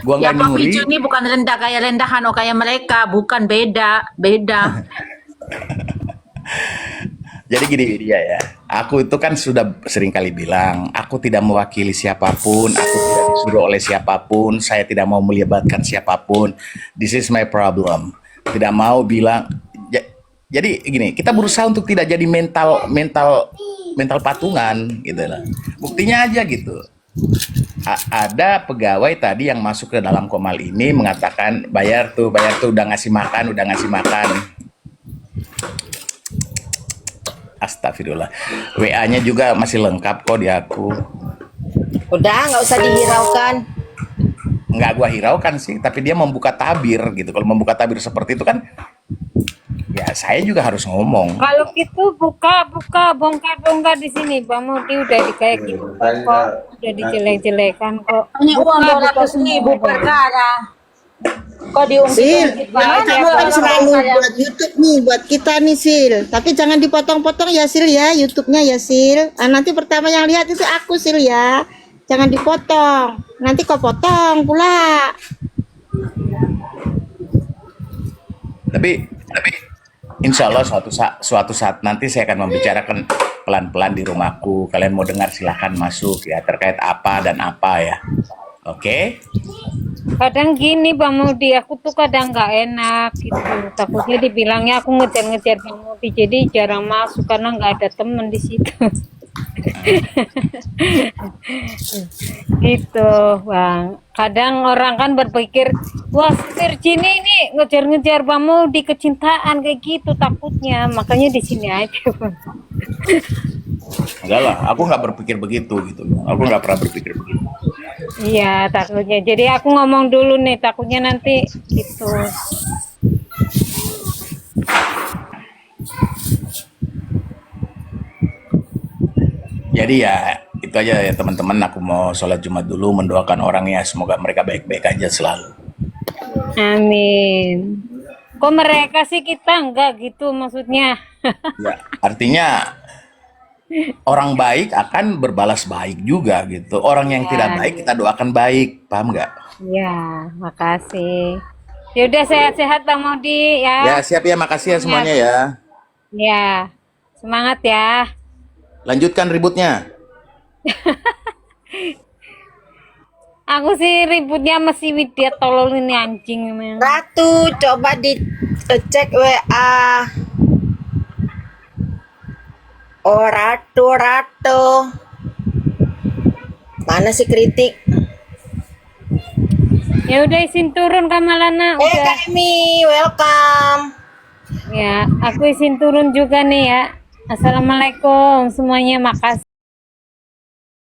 Gua Ya nggak Pak nyuri. Pijo ini bukan rendah kayak rendahan kayak mereka, bukan beda. Jadi gini dia ya, aku itu kan sudah sering kali bilang, aku tidak mewakili siapapun, aku tidak disuruh oleh siapapun, saya tidak mau melibatkan siapapun. This is my problem. Tidak mau bilang, jadi gini, kita berusaha untuk tidak jadi mental patungan gitu lah. Buktinya aja gitu. Ada pegawai tadi yang masuk ke dalam Komal ini mengatakan bayar tuh udah ngasih makan. Astagfirullah. WA-nya juga masih lengkap kok di aku. Udah, nggak usah dihiraukan. Nggak gua hiraukan sih, tapi dia membuka tabir gitu. Kalau membuka tabir seperti itu kan, ya saya juga harus ngomong. Kalau gitu buka bongkar di sini. Bang Modi udah kayak gitu kok, udah dijelek-jelekan kok. Hanya uang 200.000 perkara. Kok Sil, diungkit kamu kan selalu buat YouTube nih buat kita nih Sil. Tapi jangan dipotong-potong ya Sil ya, YouTube-nya ya Sil. Nanti pertama yang lihat itu aku Sil ya. Jangan dipotong. Nanti kau potong pula. Tapi insya Allah suatu saat nanti saya akan membicarakan pelan-pelan di rumahku. Kalian mau dengar silahkan masuk ya, terkait apa dan apa ya. Oke? Kadang gini Bang Modi, aku tuh kadang nggak enak gitu. Takutnya dibilangnya aku ngejar-ngejar Bang Modi, jadi jarang masuk karena nggak ada temen di situ. Gitu Bang. Kadang orang kan berpikir, wah Virginia ini ngejar-ngejar Bang Modi kecintaan kayak gitu takutnya, makanya di sini aja Bang. Enggak lah, aku nggak berpikir begitu gitu. Aku nggak pernah berpikir begitu. Iya takutnya, jadi aku ngomong dulu nih, takutnya nanti gitu. Jadi ya itu aja ya teman-teman. Aku mau sholat Jumat dulu, mendoakan orangnya semoga mereka baik-baik aja selalu. Amin. Kok mereka sih, kita enggak gitu maksudnya. Ya, artinya orang baik akan berbalas baik juga gitu. Orang yang tidak baik kita doakan baik, paham nggak? Ya, makasih. Ya udah sehat-sehat Bang Maudi Ya ya. siap ya, makasih ya semuanya ya. Ya. Semangat ya. Lanjutkan ributnya. Aku sih ributnya masih Widya tolol ini anjing emang. Ratu, coba dicek WA. Oh, Ratu. Mana sih kritik? Ya udah izin turun Kamalana udah. Kak Emi, welcome. Ya, aku izin turun juga nih ya. Assalamualaikum semuanya, makasih.